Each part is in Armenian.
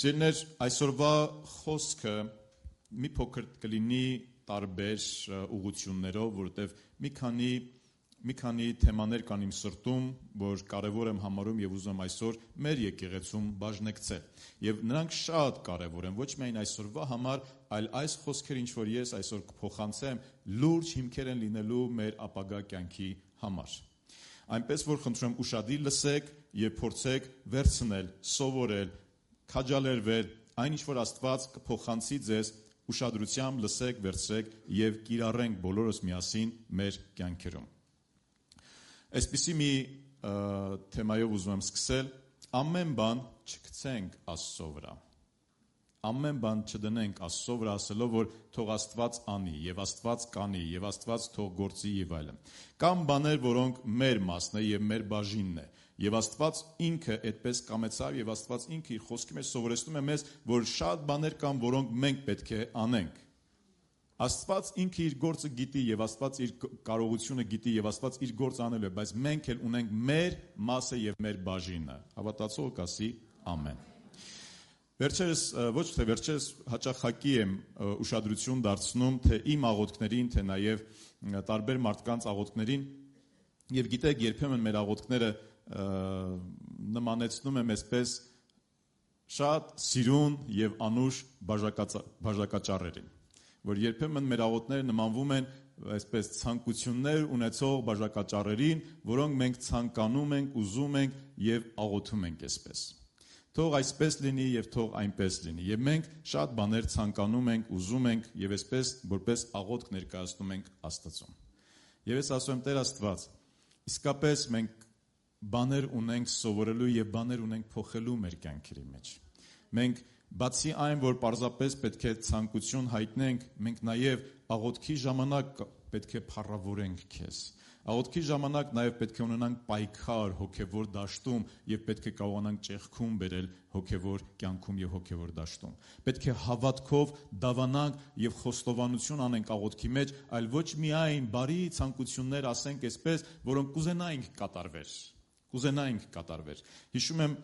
Սիրելիներ, այսօրվա խոսքը մի փոքր կլինի տարբեր ուղղություններով, որովհետև մի քանի թեմաներ կան իմ սրտում, որ կարևոր եմ համարում եւ ուզում այսօր մեր եկեղեցում բաժնեկցել։ Եվ նրանք շատ կարևոր են ոչ միայն այսօրվա համար, այլ այս խոսքերը, ինչ որ ես այսօր կփոխանցեմ, լուրջ հիմքեր են լինելու մեր ապագա կյանքի համար։ Այնպես որ խնդրում եմ ուշադիր լսեք եւ փորձեք վերցնել, սովորել, քաջալերվել, այն ինչ որ Աստված կփոխանցի ձեզ, ուշադրությամբ լսեք, վերցրեք եւ կիրառենք բոլորս միասին մեր կյանքերում։ Այսպիսի մի թեմայով ուզում եմ սկսել. ամեն բան չգցենք Աստծո վրա։ Ամեն բան չդնենք Աստծո վրա, ասելով, որ թող Աստված անի, եւ Աստված կանի, եւ Աստված թող գործի եւ այլն։ Կամ բաներ, որոնք մեր մասն է եւ մեր բաժինն է։ Եվ Աստված ինքը այդպես կամեցավ եւ Աստված ինքը իր խոսքի մեջ սովորեցնում է մեզ, որ շատ բաներ կան, որոնք մենք պետք է անենք։ Աստված ինքը իր գործը գիտի եւ Աստված իր կարողությունը գիտի եւ Աստված իր գործը անելու է, բայց մենք էլ ունենք մեր մասը եւ մեր բաժինը։ Հավատացողը կասի ամեն։ Վերջերս, ոչ թե վերջերս հաճախակի եմ ուշադրություն դարձնում թե իմ աղոթքներին, թե նաեւ տարբեր մարդկանց աղոթքներին եւ գիտեք, երբեմն մեր աղոթքները նմանեցնում եմ այսպես շատ սիրուն եւ անուշ բաժակաճառերին, որ երբեմն մեր աղոթքները նմանվում են այսպես ցանկություններ ունեցող բաժակաճառերին, որոնք մենք ցանկանում ենք, ուզում ենք եւ աղոթում ենք այսպես։ Թող այսպես լինի եւ թող այնպես լինի։ Եվ մենք շատ բաներ ցանկանում ենք, ուզում ենք եւ այսպես որպես աղոթք ներկայացնում ենք Աստծուն։ Եվ ես ասում եմ Տեր Աստված, իսկապես մենք բաներ ունենք սովորելու եւ բաներ ունենք փոխելու մեր կյանքերի մեջ։ Մենք բացի այն, որ պարզապես պետք է ցանկություն հայտնենք, մենք նաեւ աղոթքի ժամանակ պետք է փառավորենք քեզ։ Աղոթքի ժամանակ նաեւ պետք է ունենանք պայքար հոգեվոր դաշտում եւ պետք է կարողանանք ճեղքում բերել հոգեվոր կյանքում եւ հոգեվոր դաշտում։ Պետք է հավատքով դավանանք եւ խոստովանություն անենք աղոթքի մեջ, այլ ոչ միայն բարի ցանկություններ ասենք այսպես, որոնք կուզենայինք կատարվեր։ Հիշում եմ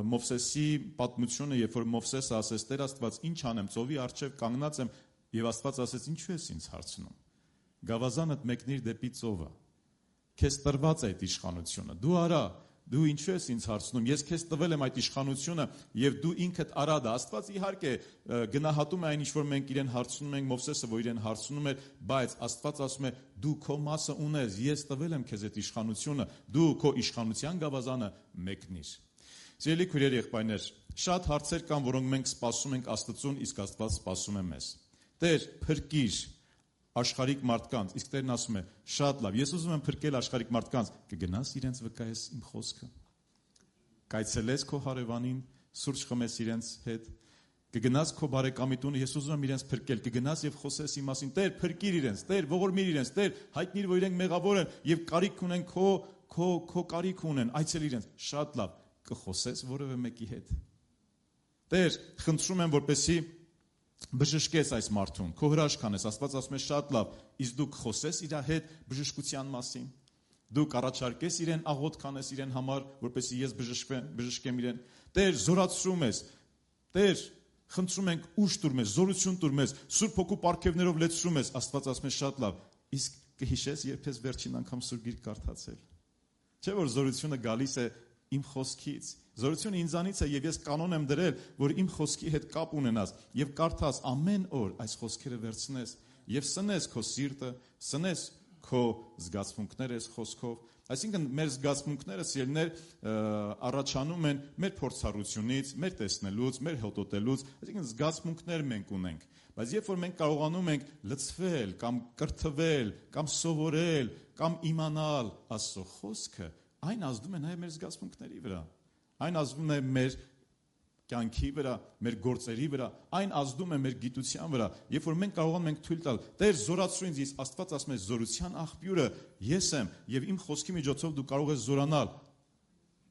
Մովսեսի պատմությունը, երբ որ Մովսեսը ասեց. Տեր Աստված, ինչ անեմ, ծովի առջև կանգնած եմ եւ Աստված ասեց. ինչու ես ինձ հարցնում։ Գավազանդ մեկնիր դեպի ծովը։ Քեզ տրված է այդ իշխանությունը։ Դու արա, դու ինչու ես ինձ հարցնում։ Ես քեզ տվել եմ այդ իշխանությունը եւ դու ինքդ արա դա։ Աստված իհարկե գնահատում է այն, ինչ որ մենք իրեն հարցնում ենք, Մովսեսը որ իրեն հարցնում էր, բայց Աստված ասում է. դու քո մասը ունես, ես տվել եմ քեզ այդ իշխանությունը, դու քո իշխանության գավազանը մեկնիր։ Սիրելի քույրեր, եղբայրներ, շատ հարցեր կան, որոնք մենք սպասում ենք Աստծուն, իսկ Աստված սպասում է մեզ։ Տեր, փրկիր աշխարհիկ մարդկանց, իսկ Տերն ասում է. շատ լավ, ես ուզում եմ փրկել աշխարհիկ մարդկանց, կգնաս իրենց վկայես իմ խոսքը։ Կայցելես քո հարևանին, սուրճ խմես իրենց հետ, կգնաս քո բարեկամի տունը, ես ուզում եմ իրենց փրկել, կգնաս եւ խոսես իմ մասին. Տեր, փրկիր իրենց, Տեր, ողորմիր իրենց, Տեր, հայտնիր, որ իրենք մեղավոր են եւ կարիք ունեն քո կարիք ունեն, այցել իրենց։ Շատ լավ, կխոսես որևէ մեկի հետ։ Տեր, խնդրում եմ, որպեսզի բժշկես այս մարդուն, քո հրաշքան ես, Աստված ասում է շատ լավ, իսկ դու խոսես իր հետ բժշկության մասին, դու կառաջարկես իրեն աղոթք անես իրեն համար, որպեսզի ես բժշկեմ իրեն։ Տեր, զորացրում ես, Տեր, խնդրում ենք ուժ տուր մեզ, զորություն տուր մեզ, Սուրբ Հոգու պարգևներով լեցրում ես, Աստված ասում է շատ լավ, իսկ կհիշես երբ ես վերջին անգամ Սուրբ Գիրք կարդացել։ Չէ՞ որ զորությունը գալիս է իմ խոսքից, զորությունը ինձանից է եւ ես կանոն եմ դրել, որ իմ խոսքի հետ կապ ունենաս եւ կարդաս ամեն օր այս խոսքերը վերցնես եւ սնես քո սիրտը, սնես քո զգացմունքները այս խոսքով։ Այսինքն մեր զգացմունքները սիրելիներ առաջանում են մեր փորձառությունից, մեր տեսնելուց, մեր հոտոտելուց, այսինքն զգացմունքներ մենք ունենք, բայց երբ որ մենք կարողանում ենք լցվել կամ կրթվել կամ սովորել կամ իմանալ Աստծո խոսքը, այն ազդում է նաև մեր զգացմունքների վրա, այն ազդում է մեր կյանքի վրա, մեր գործերի վրա, այն ազդում է մեր գիտության վրա, երբ որ մենք կարողանում ենք թույլ տալ, Տեր, զորացրու ինձ, Աստված ասում է, զորության աղբյուրը ես եմ, եւ իմ խոսքի միջոցով դու կարող ես զորանալ,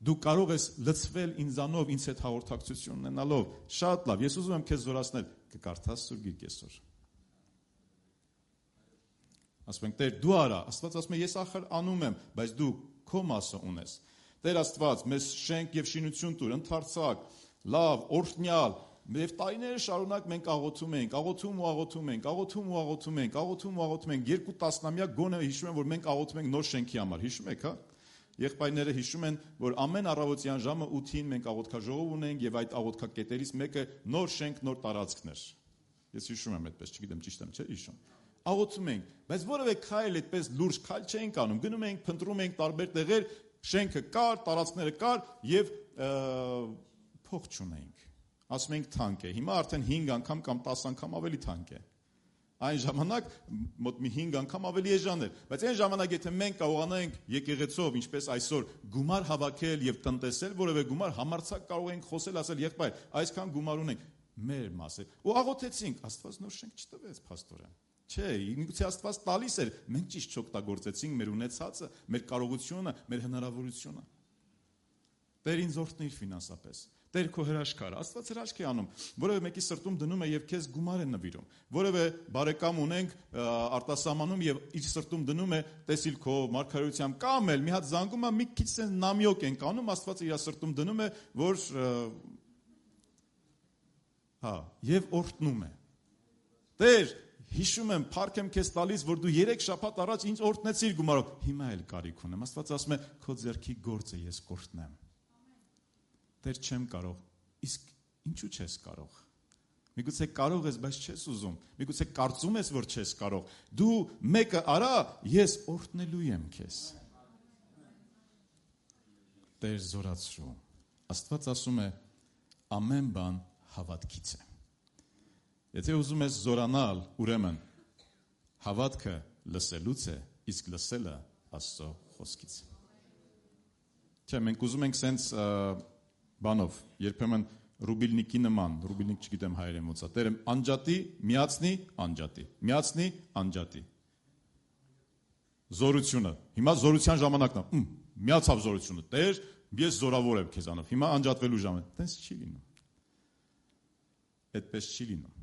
դու կարող ես լցվել ինձանով, ինձ հետ հաղորդակցություն ունենալով, շատ լավ, ես ուզում եմ քեզ զորացնել, կկարդաս Սուրբ Գիրք այսօր։ Ասում ենք, Տեր, դու արա, Աստված ասում է, ես ախր անում եմ, բայց դու քո մասը ունես։ Տեր Աստված, մեզ շենք եւ շինություն տուր, ընդարձակ, լավ, օրհնյալ, եւ տարիներ շարունակ մենք աղոթում ենք, երկու տասնամյակ գոնե հիշում եմ, որ մենք աղոթում ենք նոր շենքի համար, հիշում եք, հա? Եղբայրները հիշում են, որ ամեն առավոտյան ժամը 8-ին մենք աղոթքաժողով ունենք եւ այդ աղոթքակետերից մեկը նոր շենք, նոր տարածքներ։ Ես հիշում եմ այդպես, չգիտեմ ճիշտ եմ, չէ՞ հիշում։ Աղոթում ենք, բայց որևէ քայլ այդպես լուրջ քայլ չենք անում։ Գնում ենք, փնտրում ենք տարբեր տեղեր, շենքը կար, տարածքները կար եւ փող չունենք։ Ասում ենք թանկ է։ Հիմա արդեն 5 անգամ կամ 10 անգամ ավելի թանկ է։ Այն ժամանակ մոտ մի 5 անգամ ավելի էժան էր, բայց այն ժամանակ եթե մենք կարողանանք եկեղեցով, ինչպես այսօր, գումար հավաքել եւ տնտեսել որևէ գումար, համարձակ կարող ենք խոսել, ասել եղբայր, այսքան գումար ունենք, մեր մասը։ Ու աղոթեցինք, Աստված նոր շենք չտվեց, փաստորեն։ Չէ, ինքնիցի Աստված տալիս էր, մենք ճիշտ չօգտագործեցինք մեր ունեցածը, մեր կարողությունը, մեր հնարավորությունը։ Տեր ինձ օրհնիր ֆինանսապես։ Տեր քո հրաշքարը, Աստված հրաշք է անում, որևէ մեկի սրտում դնում է եւ քեզ գումար է նվիրում։ Որևէ բարեկամ ունենք արտասահմանում եւ իր սրտում դնում է տեսիլ քո մարգարեությամբ կամ էլ մի հատ զանգում է, մի քիչ sense նամյոկ ենք անում, Աստված իր սրտում դնում է, որ եւ օրհնում է։ Տեր, հիշում եմ, փառք եմ քեզ տալիս, որ դու 3 շաբաթ առաջ ինձ օրհնեցիր գումարով, հիմա էլ կարիք ունեմ։ Աստված ասում է, քո ձեռքի գործը ես կօրհնեմ։ Տեր չեմ կարող, իսկ ինչու չես կարող։ Միգուցե կարող ես, բայց չես ուզում։ Միգուցե կարծում ես, որ չես կարող։ Դու մեկը արա, ես օրհնելու եմ քեզ։ Տեր զորացրու։ Աստված ասում է, ամեն բան հավատքից է։ Եթե ուզում ես զորանալ, ուրեմն հավատքը լսելուց է, իսկ լսելը Աստծո խոսքից։ Չէ, մենք ուզում ենք սենց բանով, երբեմն ռուբիլնիկի նման, ռուբիլնիկ չգիտեմ հայերեն ոնց է, Տերը անջատի, միացնի, անջատի, միացնի, անջատի։ Զորությունը, հիմա զորության ժամանակն է, միացավ զորությունը, Տեր, ես զորավոր եմ քեզանով, հիմա անջատվելու ժամը, տենց չի լինում։ Այդպես չի լինում։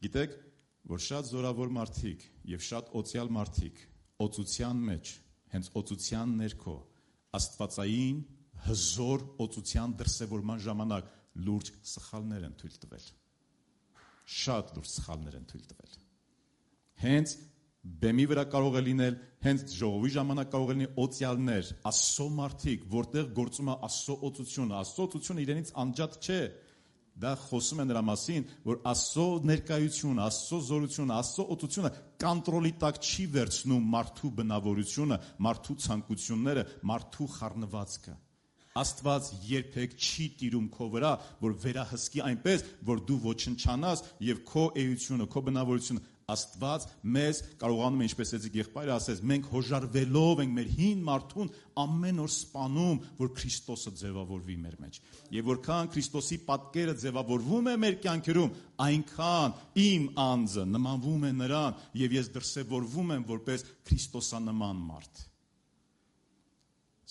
Գիտեք, որ շատ զորավոր մարդիկ եւ շատ օծյալ մարդիկ օծության մեջ, հենց օծության ներքո, աստվածային հզոր օծության դրսևորման ժամանակ լուրջ սխալներ են թույլ տվել։ Շատ լուրջ սխալներ են թույլ տվել։ Հենց բեմի վրա կարող է լինել, հենց ժողովի ժամանակ կարող է լինել օծյալներ, Աստծո մարդիկ, որտեղ գործում է Աստծո օծությունը, Աստծո օծությունը իրենից անջատ չէ։ Դա խոսում է նրա մասին, որ Աստծո ներկայությունը, Աստծո զորությունը, Աստծո օծությունը կոնտրոլի տակ չի վերցնում մարդու բնավորությունը, մարդու ցանկությունները, մարդու խառնվածքը։ Աստված երբեք չի տիրում քո վրա, որ վերահսկի այնպես, որ դու ոչնչանաս եւ քո էությունը, քո բնավորությունը Աստված մեզ կարողանում է, ինչպես էցիկ եղբայրը ասեց, մենք հոժարվելով ենք մեր հին մարդուն ամեն օր սպանում, որ Քրիստոսը ձևավորվի մեր մեջ։ Եվ որքան Քրիստոսի պատկերը ձևավորվում է մեր կյանքերում, այնքան իմ անձը նմանվում է նրան եւ ես դրսևորվում եմ որպես Քրիստոսանման մարդ։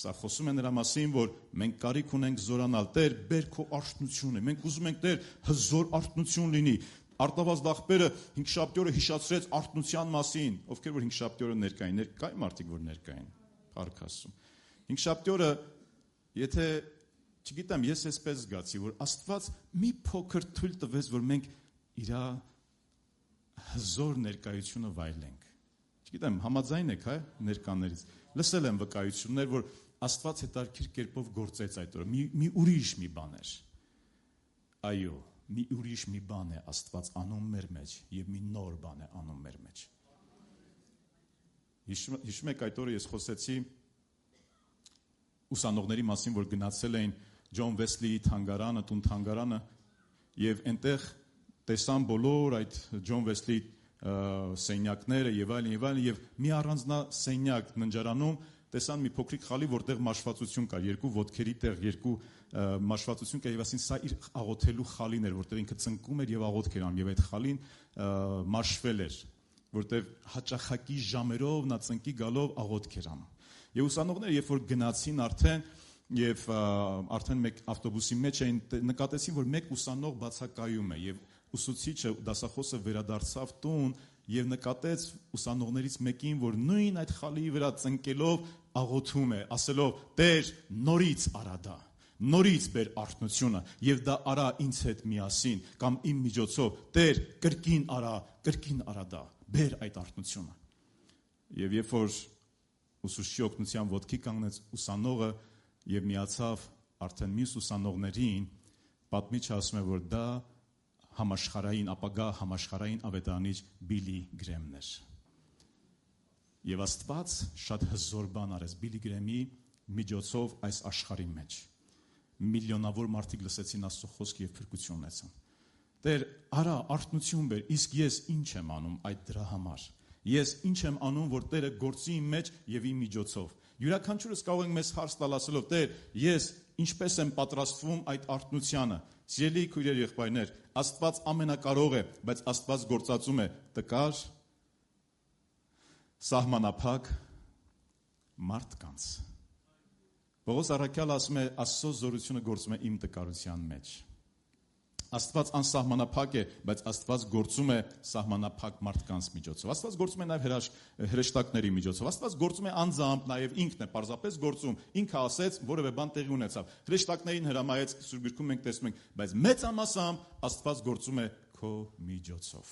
Սա խոսում է նրա մասին, որ մենք կարիք ունենք զորանալ, Տեր, բեր քո արթնությունը, մենք ուզում ենք Տեր հզոր արթնություն լինի։ Արտավազդ աղբերը 5-շաբթի օրը հիշացրեց արթնության մասին, ովքեր որ 5-շաբթի օրը ներկային, ներկային մարդիկ որ ներկային, փառք Աստծո։ 5-շաբթի օրը, եթե, չգիտեմ, ես էսպես զգացի, որ Աստված մի փոքր թույլ տվեց, որ մենք իր հզոր ներկայությունը վայելենք։ Չգիտեմ, համաձայն եք, հա, ներկաներից։ Լսել եմ վկայություններ, որ Աստված հետարքիր կերպով գործեց այդ օրը, մի ուրիշ մի բան էր։ Այո, մի ուրիշ մի բան է Աստված անում մեր մեջ եւ մի նոր բան է անում մեր մեջ։ Հիշում եք այդ օրը ես խոսեցի ուսանողների մասին, որ գնացել էին Ջոն Վեսլիի թանգարանը, տուն թանգարանը եւ այնտեղ տեսան բոլոր այդ Ջոն Վեսլիի սենյակները եւ այլն եւ մի առանձնա սենյակ ննջարանում տեսան մի փոքրիկ խալի, որտեղ մաշվածություն կար, երկու ոտքերի տեղ, երկու մաշվածություն կար եւ ասին սա իր աղոթելու խալին էր, որտեղ ինքը ծնկում էր եւ աղոթք էր անում եւ այդ խալին մաշվել էր, որտեղ հաճախակի ժամերով նա ծնկի գալով աղոթք էր անում։ Եվ ուսանողները երբ որ գնացին եւ արդեն մեկ ավտոբուսի մեջ էին, նկատեցին, որ մեկ ուսանող բացակայում է եւ ուսուցիչը դասախոսը վերադարձավ տուն եւ նկատեց ուսանողներից մեկին, որ նույն այդ խալի վրա ծնկելով աղոթում է, ասելով. «Տեր, նորից արա դա, նորից բեր արթնությունը եւ դա արա ինձ հետ միասին կամ իմ միջոցով, Տեր, կրկին արա դա, բեր այդ արթնությունը։ Եվ երբ որ ուսուցչի օգնության ոտքի կանգնեց ուսանողը եւ միացավ արդեն մյուս ուսանողներին, պատմիչը ասում է, որ դա ապագա համաշխարհային ավետարանիչ Բիլի Գրեմն էր։ Եվ Աստված շատ հզոր բան արեց Բիլի Գրեմի միջոցով այս աշխարհի մեջ։ Միլիոնավոր մարդիկ լսեցին Աստծո խոսքը եւ փրկություն ունեցան։ Տեր, արա արթնություն բեր, իսկ ես ինչ եմ անում այդ դրա համար։ Ես ինչ եմ անում, որ Տերը գործի իմ մեջ եւ իմ միջոցով։ Յուրաքանչյուրս կարող ենք մեզ հարց տալ ասելով. Տեր, ես ինչպես եմ պատրաստվում այդ արթնությանը։ Սիրելի քույրեր, եղբայրներ, Աստված ամենակարող է, բայց Աստված գործածում է տկար, սահմանափակ մարդկանց։ Պողոս առաքյալը ասում է, Աստծո զորությունը գործում է իմ տկարության մեջ։ Աստված անսահմանափակ է, բայց Աստված գործում է սահմանափակ մարդկանց միջոցով։ Աստված գործում է նաև հրեշտակների միջոցով։ Աստված գործում է անձամբ, նաև ինքն է պարզապես գործում։ Ինքը ասեց, որևէ բան տեղի ունեցավ։ Հրեշտակներին հրամայեց, Սուրբ Գրքում մենք տեսնում ենք, բայց մեծամասամբ Աստված գործում է քո միջոցով։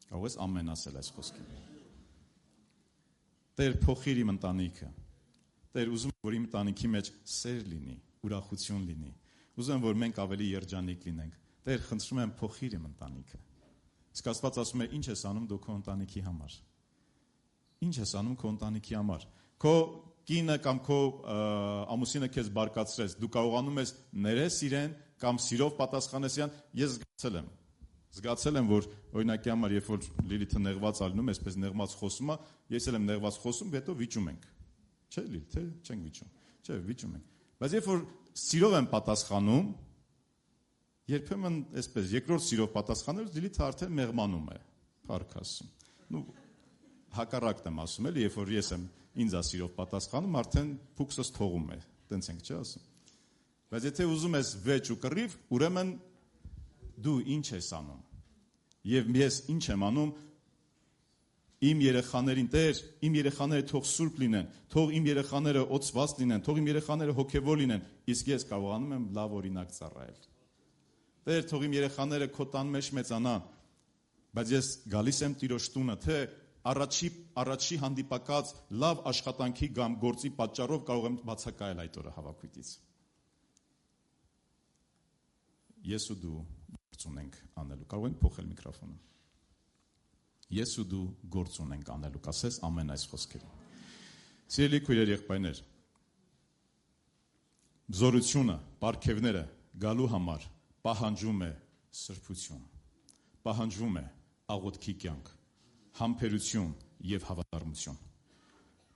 Կարող ես ամեն ասել այս խոսքին։ Տեր, փոխիր իմ ընտանիքը։ Տեր, ուզում եմ, որ իմ ընտանիքի մեջ սեր լինի, ուրախություն լինի։ Ուզում եմ, որ մենք ավելի երջանիկ լինենք։ Տեր, խնդրում եմ, փոխիր իմ ընտանիքը։ Իսկ Աստված ասում է, ինչ ես անում դու քո ընտանիքի համար։ Ինչ ես անում քո ընտանիքի համար։ Քո կինը կամ քո ամուսինը քեզ բարկացրեց, դու կարողանում ես ներես իրեն կամ սիրով պատասխանես իրան։ Ես զգացել եմ, որ օրինակի համար, երբ որ Լիլիթը նեղված ալնում, այսպես նեղված խոսում է, ես էլ եմ նեղված խոսում, հետո վիճում ենք։ Չէ՞ Լիլիթ, թե չենք վիճում։ Չէ, վիճում ենք։ Բայց երբ որ սիրով եմ պատասխանում, երբեմն այսպես երկրորդ սիրով պատասխանելուց Լիլիթը արդեն մեղմանում է, փառք ասում։ Հակառակն եմ ասում, էլի, երբ որ ես եմ ինձ սիրով պատասխանում, արդեն փուքսս թողում է, տենց ենք չէ՞ ասում։ Բայց եթե ուզում ես վեճ ու կռիվ, ուրեմն դու ինչ ես անում։ Եվ ես ինչ եմ անում, իմ երեխաներին, Տեր, իմ երեխաները թող սուրբ լինեն, թող իմ երեխաները օծված լինեն, թող իմ երեխաները հոգևոր լինեն, իսկ ես կարողանում եմ լավ օրինակ ծառայել։ Տեր, թող իմ երեխաները քո տան մեջ մեծանան, բայց ես գալիս եմ Տիրոջ տունը, թե առաջի հանդիպակաց լավ աշխատանքի կամ գործի պատճառով կարող եմ բացակայել այդ օրը հավաքույթից։ Ես ու դու գործ ունենք անելու։ Կարող ենք փոխել միկրոֆոնը։ Ես ու դու գործ ունենք անելու, կասես ամեն այս խոսքերը։ Սիրելի քույրեր, եղբայրներ, զորությունը, պարգևները գալու համար պահանջում է սրբություն, պահանջում է աղոթքի կյանք, համբերություն եւ հավատարմություն։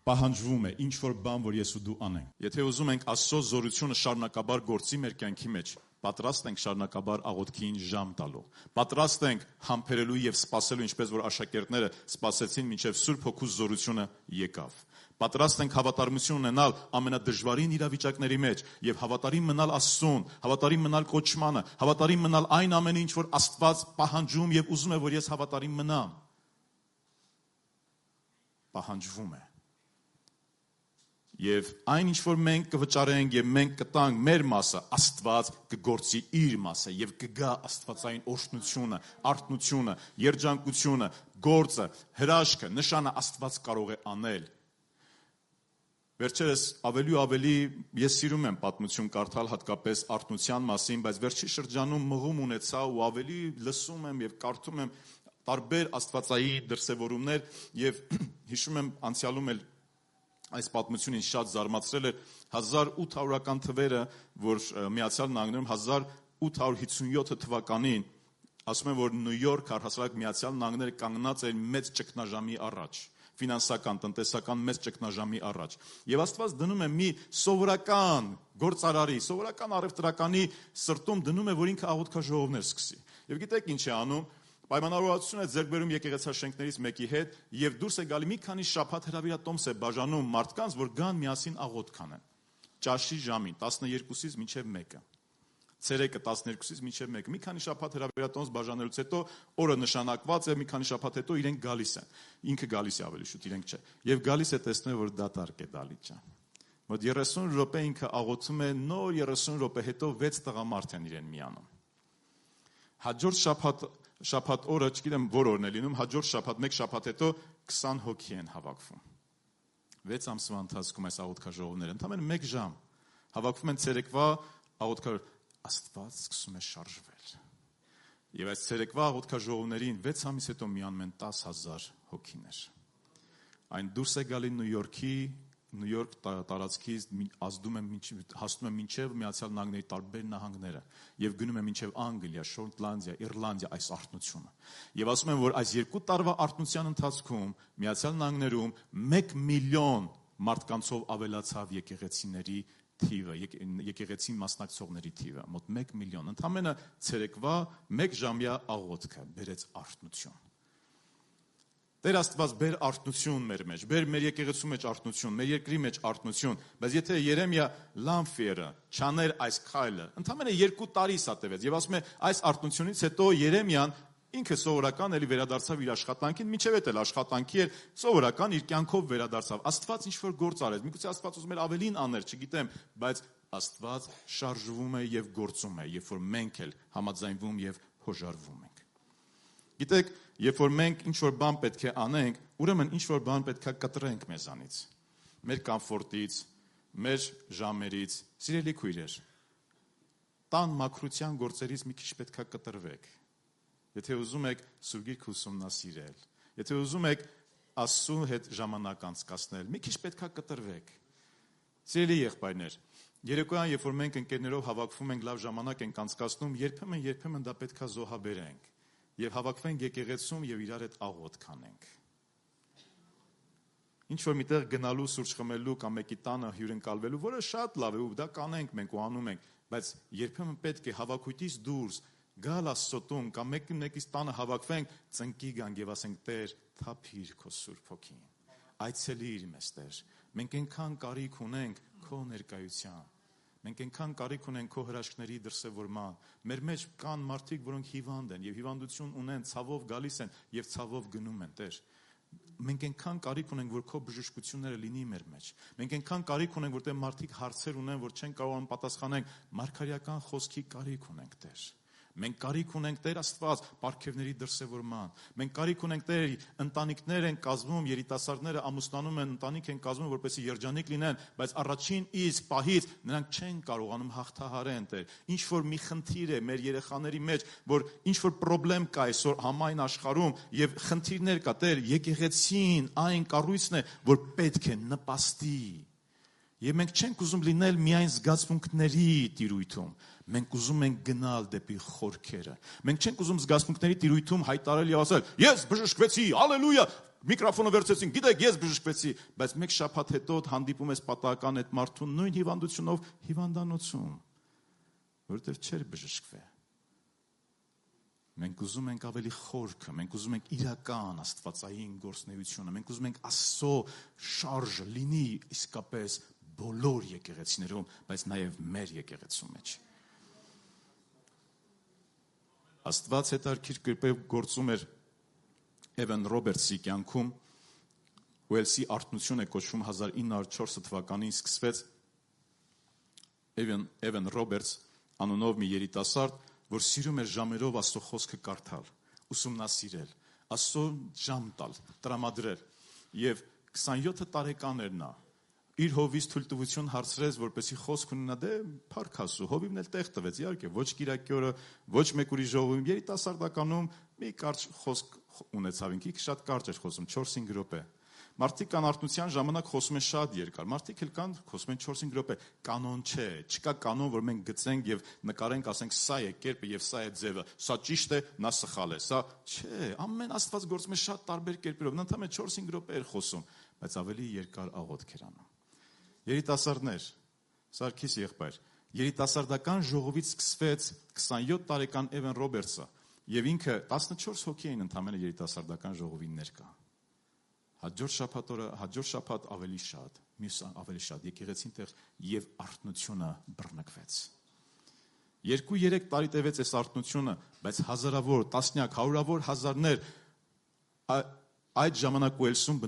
Պահանջվում է ինչ որ բան, որ ես ու դու անենք։ Եթե ուզում ենք Աստծո զորությունը շարունակաբար գործի մեր կյանքի մեջ, պատրաստ ենք շարունակաբար աղոթքին ժամ տալու։ Պատրաստ ենք համբերելու եւ սպասելու, ինչպես որ աշակերտները սպասեցին, մինչեւ Սուրբ Հոգու զորությունը եկավ։ Պատրաստ ենք հավատարմություն ունենալ ամենադժվարին իրավիճակների մեջ եւ հավատարիմ մնալ Աստծուն, հավատարիմ մնալ կոչմանը, հավատարիմ մնալ այն ամենին, ինչ որ Աստված պահանջում եւ ուզում է, որ ես հավատարիմ մնամ։ Պահանջվում է։ Եվ այն ինչ որ մենք կվճարենք եւ մենք կտանք մեր մասը, Աստված կգործի իր մասը եւ կգա աստվածային օրհնությունը, արթնությունը, երջանկությունը, գործը, հրաշքը, նշանը Աստված կարող է անել։ Վերջերս ավելի ու ավելի ես սիրում եմ պատմություն կարդալ հատկապես արթնության մասին, բայց վերջի շրջանում մղում ունեցա ու ավելի լսում եմ եւ կարդում եմ տարբեր աստվածային դրսևորումներ եւ հիշում եմ անցյալում էլ այս պատմությունը ինձ շատ զարմացրել էր 1800-ական թվերը, որ Միացյալ Նահանգներում 1857 թվականին ասում են, որ Նյու Յորք առհասարակ Միացյալ Նահանգները կանգնած էր մեծ ճգնաժամի առաջ, ֆինանսական, տնտեսական մեծ ճգնաժամի առաջ։ Եվ Աստված դնում է մի սովորական գործարարի, սովորական առևտրականի սրտում դնում է, որ ինքը աղոթքաժողովներ սկսի։ Եվ գիտեք ինչ է անում։ Պայմանավորվածություն է ձեռք բերում եկեղեցաշենքներից մեկի հետ եւ դուրս է գալի մի քանի շաբաթ հրավիրատոմս է բաժանում մարդկանց, որ գան միասին աղոթք անեն։ Ճաշի ժամին 12-ից մինչև 1-ը։ Ցերեկը 12-ից մինչև 1-ը։ Մի քանի շաբաթ հրավիրատոմս բաժանելուց հետո օրը նշանակված է, մի քանի շաբաթ հետո իրենք գալիս են։ Ինքը գալիս է ավելի շուտ, իրենք չէ։ Եվ գալիս է տեսնում, որ դատարկ է դալիճը։ Մոտ 30 րոպե ինքը աղոթում է, նոր 30 րոպե հետո 6 տղամարդ են իրեն միանում։ Հաջորդ շաբաթ օրը, չգիտեմ որ օրն է լինում, հաջորդ շաբաթ, մեկ շաբաթ հետո 20 հոգի են հավաքվում։ 6 ամսվա ընթացքում այս աղոթքաժողովները, ընդամենը 1 ժամ հավաքվում են ցերեկվա աղոթքաժողով, Աստված սկսում է շարժվել։ Եվ այս ցերեկվա աղոթքաժողովներին 6 ամիս հետո միանում են 10,000 հոգիներ։ Այն դուրս է գալի Նյու Յորք տարածքից, ազդում է հասնում է մինչև Միացյալ Նահանգների տարբեր նահանգները եւ գնում է մինչև Անգլիա, Շոտլանդիա, Իռլանդիա այս արթնությունը։ Եվ ասում են, որ այս 2 տարվա արթնության ընթացքում Միացյալ Նահանգներում 1 միլիոն մարդկանցով ավելացավ եկեղեցիների թիվը, եկեղեցին մասնակցողների թիվը, մոտ 1 միլիոն։ Ընդամենը ցերեկվա 1 ժամյա աղոթքը բերեց արթնություն։ Տեր Աստված բեր արթնություն մեր մեջ, բեր մեր եկեղեցու մեջ արթնություն, մեր երկրի մեջ արթնություն, բայց եթե Երեմիա Լամֆերը չաներ այս քայլը, ընդամենը 2 տարի սա տևեց, եւ ասում է այս արթնությունից հետո Երեմիան ինքը սովորական էլի վերադարձավ իր աշխատանքին, մինչև էլ աշխատանքի էր, սովորական իր կյանքով վերադարձավ։ Աստված ինչ որ գործ արեց, միգուցե Աստված ուզում էր ավելին աներ, չգիտեմ, բայց Աստված շարժվում է եւ գործում է, երբ որ մենք էլ համաձայնվում եւ հոժարվում ենք։ Գիտեք, երբ որ մենք ինչ որ բան պետք է անենք, ուրեմն ինչ որ բան պետք է կտրենք մեզանից, մեր կոմֆորտից, մեր ժամերից, սիրելի քույրեր, տան մաքրության գործերից մի քիչ պետք է կտրվեք։ Եթե ուզում եք սուրգիրք ուսումնասիրել, եթե ուզում եք Աստծու հետ ժամանակ անցկացնել, մի քիչ պետք է կտրվեք։ Սիրելի եղբայրներ, երեկոյան, երբ որ մենք ընկերներով հավաքվում ենք, լավ ժամանակ ենք անցկացնում, երբեմն դա պետք է զոհաբերենք եւ հավաքվենք եկեղեցում եւ իրար հետ աղոթք անենք։ Ինչ որ միտեղ գնալու, սուրճ խմելու կամ մեկի տանը հյուրընկալվելու, որը շատ լավ է ու դա կանենք մենք ու անում ենք, բայց երբեմն պետք է հավաքույթից դուրս գալ Աստծոտուն կամ մեկից տանը հավաքվենք, ծնկի գանք եւ ասենք Տեր, թափիր քո Սուրբ Հոգին։ Այցելիր մեզ Տեր։ Մենք այնքան կարիք ունենք քո ներկայության։ Մենք այնքան կարիք ունենք քո հրաշքների դրսևորման։ Մեր մեջ կան մարդիկ, որոնք հիվանդ են եւ հիվանդություն ունեն, ցավով գալիս են եւ ցավով գնում են, Տեր։ Մենք այնքան կարիք ունենք, որ քո բժշկությունները լինի մեր մեջ։ Մենք այնքան կարիք ունենք, որտեղ մարդիկ հարցեր ունեն, որ չեն կարողանում պատասխանել, մարգարեական խոսքի կարիք ունենք, Տեր։ Մենք կարիք ունենք Տեր Աստված պարգևների դրսևորման։ Մենք կարիք ունենք Տեր, ընտանիքներ են կազմում, երիտասարդները ամուսնանում են, ընտանիք են կազմում, որպեսզի երջանիկ լինեն, բայց առաջին իսկ պահից նրանք չեն կարողանում հաղթահարեն Տեր։ Ինչ որ մի խնդիր է մեր երեխաների մեջ, որ ինչ որ խնդրեմ կա այսօր համայն աշխարհում եւ խնդիրներ կա, Տեր, եկեղեցին այն կառույցն է, որ պետք է նպաստի։ Եվ մենք չենք ուզում լինել միայն զգացմունքների տիրույթում, մենք ուզում ենք գնալ դեպի խորքերը։ Մենք չենք ուզում զգացմունքների տիրույթում հայտարարել եւ ասել. Ես բժշկվեցի, հալելույա, միկրոֆոնը վերցեցին, գիտեք, ես բժշկվեցի, բայց մեկ շաբաթ հետո հանդիպում ես պատահական այդ մարդուն նույն հիվանդությունով հիվանդանոցում, որովհետեւ չէր բժշկվել։ Մենք ուզում ենք ավելի խորքը, մենք ուզում ենք իրական աստվածային գործունեությունը, մենք ուզում ենք Աստծո շարժը լինի իսկապես բոլոր եկեղեցիներում, բայց նաև մեր եկեղեցու մեջ։ Աստված հետարքիր կերպով գործում էր Էվեն Ռոբերտսի կյանքում, Ուելսի արթնություն է կոչվում 1904 թվականին սկսվեց Էվեն Ռոբերտս անունով մի երիտասարդ, որ սիրում էր ժամերով Աստծո խոսքը կարդալ, ուսումնասիրել, Աստծո ժամ տալ, տրամադրել, եւ 27 տարեկան էր նա։ Իր հովից թույլտվություն հարցրեց, որպեսի խոսք ունենա, դե փառք Աստծո, հովիվն էլ տեղ տվեց, իհարկե, ոչ Կիրակի օրը, ոչ մեկ ուրիշ ժողովում, երիտասարդականում մի կարճ խոսք ունեցավ, ինքը շատ կարճ էր խոսում, 4-5 րոպե։ Մարդիկ կան արթնության ժամանակ խոսում են շատ երկար, մարդիկ էլ կան խոսում են 4-5 րոպե, կանոն չէ, չկա կանոն, որ մենք գծենք եւ նկարենք, ասենք սա է կերպը եւ սա է ձևը, սա ճիշտ է, նա սխալ է, սա չէ, ամեն Աստված գործում է շատ տարբեր կերպերով, նա ընդհանրապես 4-5 րոպե էր խոսում, բայց ավելի երկար աղոթք էր անում։ Երիտասարդներ, Սարգիս եղբայր, երիտասարդական ժողովից սկսվեց 27 տարեկան Էվեն Ռոբերտսը եւ ինքը 14 հոգի էին ընդհանրապես երիտասարդական ժողովին ներկա։ Հաջորդ շաբաթ ավելի շատ, մյուս ավելի շատ, եկեղեցին տեղ եւ արթնությունը բռնկվեց։ 2-3 տարի տևեց այս արթնությունը, բայց հազարավոր, տասնյակ, հարյուրավոր հազարներ Այդ ժամանակ Ուելսում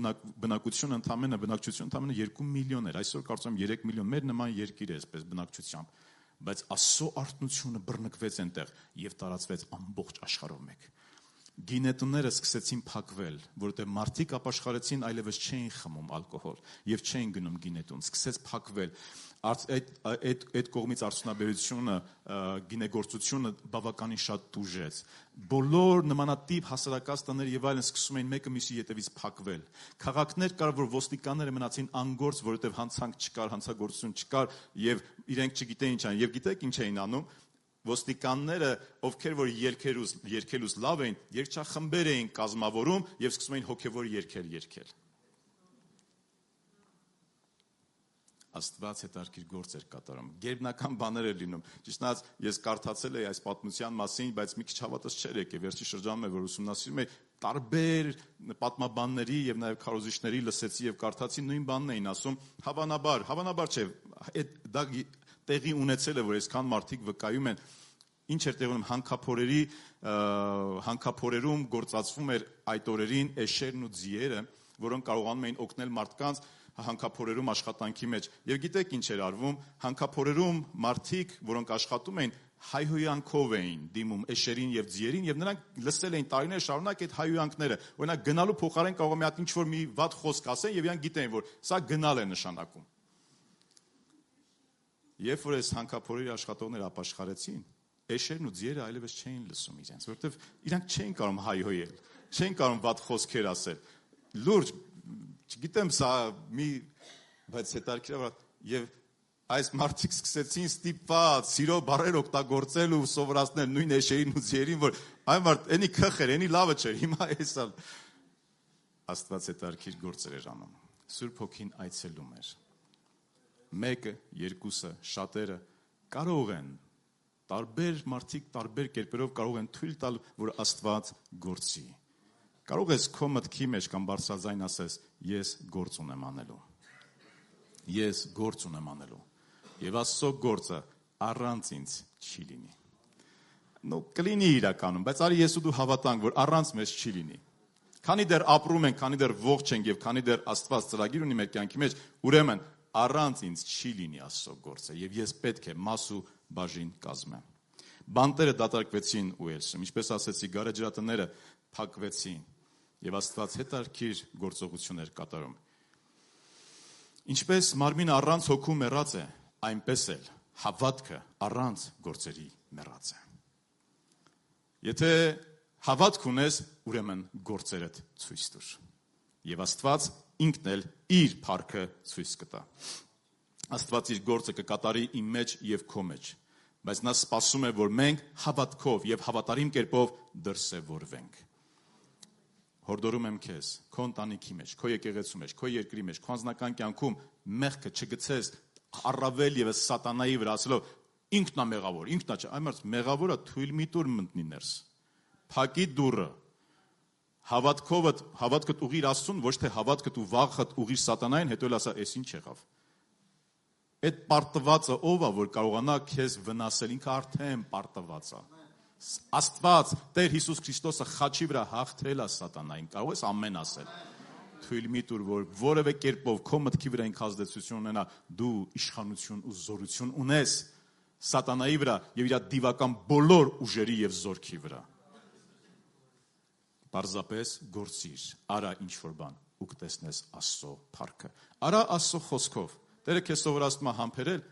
բնակչությունը ընդամենը 2 միլիոն էր, այսօր կարծում եմ 3 միլիոն, մեր նման երկիր է այսպես բնակչությամբ, բայց Աստծո արթնությունը բռնկվեց այնտեղ եւ տարածվեց ամբողջ աշխարհով մեկ։ Գինետուները սկսեցին փակվել, որովհետեւ մարդիկ ապաշխարեցին, այլևս չէին խմում ալկոհոլ եւ չէին գնում գինետուն, սկսեց փակվել։ Այդ կողմից արդյունաբերությունը, գինեգործությունը բավականին շատ տուժեց։ Բոլոր նմանատիպ հասարակած տները եւ այլն սկսում էին մեկը մյուսի ետևից փակվել։ Քաղաքներ կար, որ ոստիկանները մնացին անգործ, որովհետեւ հանցանք չկար, հանցագործություն չկար եւ իրենք չգիտեին ինչ ան։ Եվ գիտեք ինչ էին անում։ Ոստիկանները, ովքեր որ երգելուց լավ էին, երգչախմբեր էին կազմավորում եւ սկսում էին հոգեվոր երգել։ Աստված հետարքիր գործ էր կատարում։ Գերբնական բաներ էր լինում։ Ճիշտ ասած, ես կարդացել էի այս պատմության մասին, բայց մի քիչ հավատս չէր եկել։ Վերջի շրջանում որ ուսումնասիրում էի, տարբեր պատմաբանների եւ նաեւ քարոզիչների լսեցի եւ կարդացի նույն բանն էին ասում։ Հավանաբար չէ, դա տեղի ունեցել է, որ այսքան մարդիկ վկայում են, ինչ էր տեղի ունում հանքափորերում գործածվում էր այդ օրերին էշերն ու ձիերը, որոնք կարողանում էին օգնել մարդկանց հանքափորերում աշխատանքի մեջ։ Եվ գիտեք ինչ էր արվում, հանքափորերում մարդիկ, որոնք աշխատում էին, հայհոյանքով էին դիմում էշերին եւ ձիերին եւ նրանք լսել էին տարիներ շարունակ այդ հայհոյանքները։ Օրինակ գնալու փոխարեն կարող է մի հատ ինչ-որ մի վատ խոսք ասեն եւ իրանք գիտեն, որ սա գնալ է նշանակում։ Երբ որ այս հանքափորերի աշխատողները ապաշխարեցին, էշերն ու ձիերը այլևս չէին լսում իրենց, որովհետեւ իրանք չէին կարող հայհոյել, չէին կարող վատ խոսքեր ասել։ Լուրջ, չգիտեմ սա բայց հետարքիր եւ այս մարդիկ սկսեցին ստիպված սիրո բառեր օգտագործել ու սովորացնել նույն էշերին ու ձիերին, որ այ մարդ, էնի քխեր, էնի լավը չէր, հիմա էսա Աստված հետարքիր գործեր էր անում։ Սուրբ Հոգին այցելում էր։ Մեկը, երկուսը, շատերը կարող են, տարբեր մարդիկ տարբեր կերպերով կարող են թույլ տալ, որ Աստված գործի։ Կարող ես քո մտքի մեջ կամ բարձրաձայն ասես, ես գործ ունեմ անելու։ Ես գործ ունեմ անելու։ Եվ Աստծո գործը առանց ինձ չի լինի։ Կլինի իրականում, բայց արի ես ու դու հավատանք, որ առանց մեզ չի լինի։ Քանի դեռ ապրում ենք, քանի դեռ ողջ ենք եւ քանի դեռ Աստված ծրագիր ունի մեր կյանքի մեջ, ուրեմն առանց ինձ չի լինի Աստծո գործը եւ ես պետք է մաս ու բաժին կազմեմ։ Բանտերը դատարկվեցին Ուելսում, ինչպես ասեցի, գարեջրատները փակվեցին եւ Աստված հետարքիր գործողություններ կատարում։ Ինչպես մարմինը առանց հոգու մեռած է, այնպես էլ հավատքը առանց գործերի մեռած է։ Եթե հավատք ունես, ուրեմն գործերդ ցույց տուր։ Եվ Աստված ինքն էլ իր փառքը ցույց կտա։ Աստված իր գործը կկատարի իմ մեջ եւ քո մեջ, բայց նա սպասում է, որ մենք հավատքով եւ հավատարիմ կերպով դրսեւորվենք։ Հորդորում եմ քեզ, քո ընտանիքի մեջ, քո եկեղեցու մեջ, քո երկրի մեջ, քո անձնական կյանքում մեղքը չգցես առավել եւս սատանայի վրա ասելով ինքն է մեղավոր, ինքն է, այմարդ մեղավորը թույլ մի տուր մտնի ներս։ Փակի դուռը։ Հավատքդ ուղիր Աստծուն, ոչ թե հավատքդ ու վախդ ուղիր սատանային, հետո էլ ասա, «Էս ինչ եղավ»։ Այդ պարտվածը ով է, որ կարողանա քեզ վնասել, ինքը արդեն պարտված է։ Աստված, Տեր Հիսուս Քրիստոսը խաչի վրա հաղթել է սատանային, կարող ես ամեն ասել։ Թույլ մի տուր, որ որևէ կերպով քո մտքի վրա ինք ազդեցություն ունենա, դու իշխանություն ու զորություն ունես սատանայի վրա եւ իր դիվական բոլոր ուժերի եւ զորքի վրա։ Պարզապես գործիր, արա ինչ-որ բան ու կտեսնես Աստծո փառքը։ Արա Աստծո խոսքով։ Տերը քեզ սովորացնում է համբերել,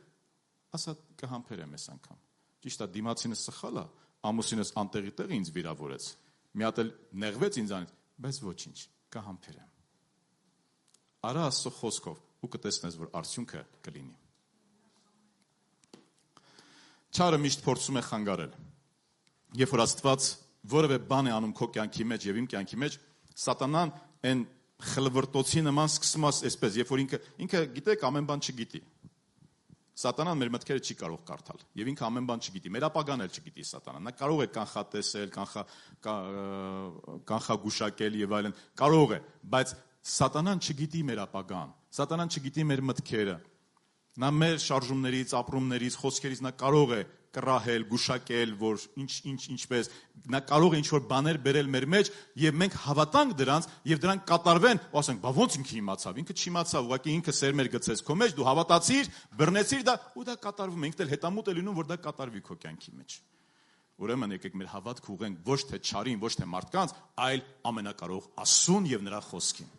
ասա կհամբերեմ այս անգամ։ Ճիշտ է, դիմացինս սխալ է, ամուսինս անտեղի տեղ ինձ վիրավորեց։ Մի հատ էլ նեղվեց ինձանից, բայց ոչինչ, կհամբերեմ։ Արա Աստծո խոսքով ու կտեսնես, որ արդյունքը կլինի։ Չարը միշտ փորձում է խանգարել։ Երբ որ Աստված որևէ բան է անում քո կյանքի մեջ եւ իմ կյանքի մեջ, սատանան այն խլվրտոցի նման սկսում է այսպես, երբ որ ինքը գիտեք ամեն բան չգիտի։ Սատանան մեր մտքերը չի կարող կարդալ եւ ինքը ամեն բան չգիտի, մեր ապագան էլ չգիտի սատանան։ Նա կարող է կանխատեսել, կանխագուշակել եւ այլն, կարող է, բայց սատանան չգիտի մեր ապագան, սատանան չգիտի մեր մտքերը։ Նա մեր շարժումներից, ապրումներից, խոսքերից նա կարող է կռահել, գուշակել, որ ինչպես նա կարող է ինչ-որ բաներ բերել մեր մեջ եւ մենք հավատանք դրանց եւ դրանք կատարվեն, ու ասենք, բա ո՞նց ինքը իմացավ, ինքը չիմացավ, ուղղակի ինքը սերմեր գցեց քո մեջ, դու հավատացիր, բռնեցիր դա ու դա կատարվում է, ինքն էլ հետամուտ է լինում, որ դա կատարվի քո կյանքի մեջ։ Ուրեմն եկեք մեր հավատքը ուղենք ոչ թե չարին, ոչ թե մարդկանց, այլ ամենակարող Աստծուն եւ նրա խոսքին։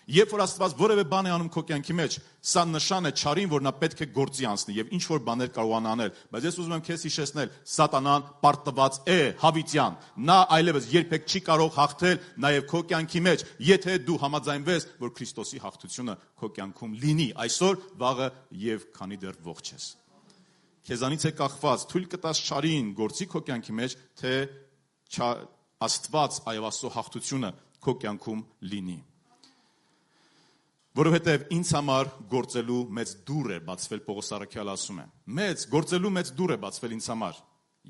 Երբ որ Աստված որևէ բան է անում քո կյանքի մեջ, սա նշան է չարին, որ նա պետք է գործի անցնի եւ ինչ որ բաներ կարողանա անել, բայց ես ուզում եմ քեզ հիշեցնել, Սատանան պարտված է հավիտյան։ Նա այլևս երբեք չի կարող հաղթել նաեւ քո կյանքի մեջ, եթե դու համաձայնվես, որ Քրիստոսի հաղթությունը քո կյանքում լինի այսօր, վաղը եւ քանի դեռ ողջ ես։ Քեզանից է կախված, թույլ կտաս չարին գործի քո կյանքի մեջ, թե Աստված այո Աստծո հաղթությունը քո կյանքում լինի։ Որովհետև ինձ համար գործելու մեծ դուռ է բացվել, Պողոս առաքյալը ասում է։ Գործելու մեծ դուռ է բացվել ինձ համար,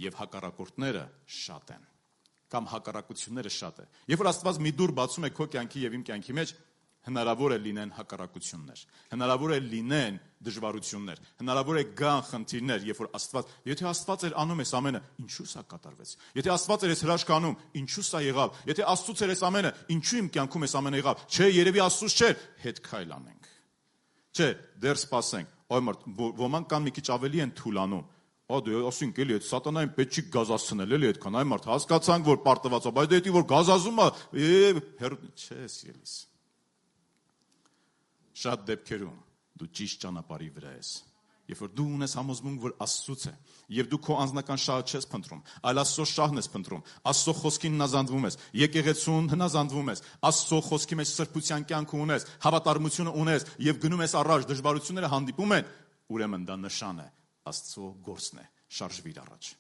եւ հակառակորդները շատ են, կամ հակառակությունները շատ է։ Երբ որ Աստված մի դուռ բացում է քո կյանքի եւ իմ կյանքի մեջ, հնարավոր է լինեն հակառակություններ, հնարավոր է լինեն դժվարություններ, հնարավոր է գան խնդիրներ, երբ որ եթե Աստված էր անում այս ամենը, ինչու սա կատարվեց։ Եթե Աստված էր այս հրաշքը անում, ինչու սա եղավ։ Եթե Աստծուց էր այս ամենը, ինչու իմ կյանքում այս ամենը եղավ։ Չէ, երևի Աստծուց չէր, հետ քայլ անենք։ Չէ, դեռ սպասենք։ Ոմանք կան մի քիչ ավելի են թուլանում։ Դե ասենք էլի այդ սատանային պետք չի գազացնել էլի այդքան, այ մարդ հասկացանք որ պարտված է, բայց դե դա որ գազազում է, չէ, սիրելիս։ Շատ դեպքերում դու ճիշտ ճանապարհի վրա ես։ Երբ որ դու ունես համոզմունք, որ Աստծուց է, եւ դու քո անձնական շահը չես փնտրում, այլ Աստծո շահն ես փնտրում, Աստծո խոսքին հնազանդվում ես, եկեղեցուն հնազանդվում ես, Աստծո խոսքի մեջ սրբության կյանք ունես, հավատարմությունը ունես եւ գնում ես առաջ, դժվարությունները հանդիպում են, ուրեմն դա նշան է, Աստծո գործն է, շարժվիր առաջ։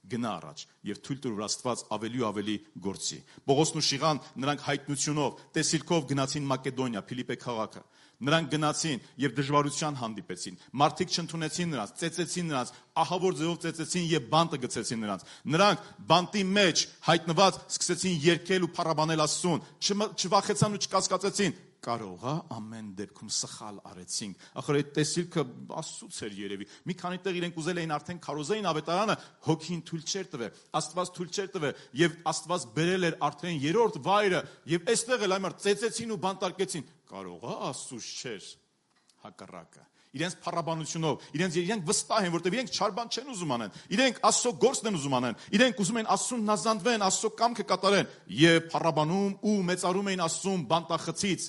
Գնա առաջ եւ թույլ տուր որ Աստված ավելի ու ավելի գործի։ Պողոսն ու Շիղան նրանք հայտնությունով, տեսիլքով գնացին Մակեդոնիա, Փիլիպպե քաղաքը։ Նրանք գնացին եւ դժվարության հանդիպեցին։ Մարդիկ չընդունեցին նրանց, ծեծեցին նրանց, ահավոր ձևով ծեծեցին եւ բանտը գցեցին նրանց։ Նրանք բանտի մեջ հայտնված սկսեցին երգել ու փառաբանել Աստծուն, չվախեցան ու չկասկածեցին։ Կարող է ամեն դեպքում սխալ արեցինք։ Ախր այդ տեսիլքը Աստծուց էր երևի։ Մի քանի տեղ իրենք ուզել էին արդեն քարոզեին ավետարանը, հոգին թույլ չէր տվել, Աստված թույլ չէր տվել եւ Աստված բերել էր արդեն երրորդ վայրը եւ այստեղ էլ այմար ծեծեցին ու բանտարկեցին։ Կարող է Աստծուց չէր, հակառակը։ Իրենց փառաբանությունով, իրենք վստահ են, որտեղ իրենք չար բան չեն ուզում անեն։ Իրենք Աստծո գործն են ուզում անեն։ Իրենք ուզում են Աստծուն նազանդվեն, Աստծո կամքը կատարեն եւ փառաբանում ու մեծարում էին Աստծուն բանտախցից։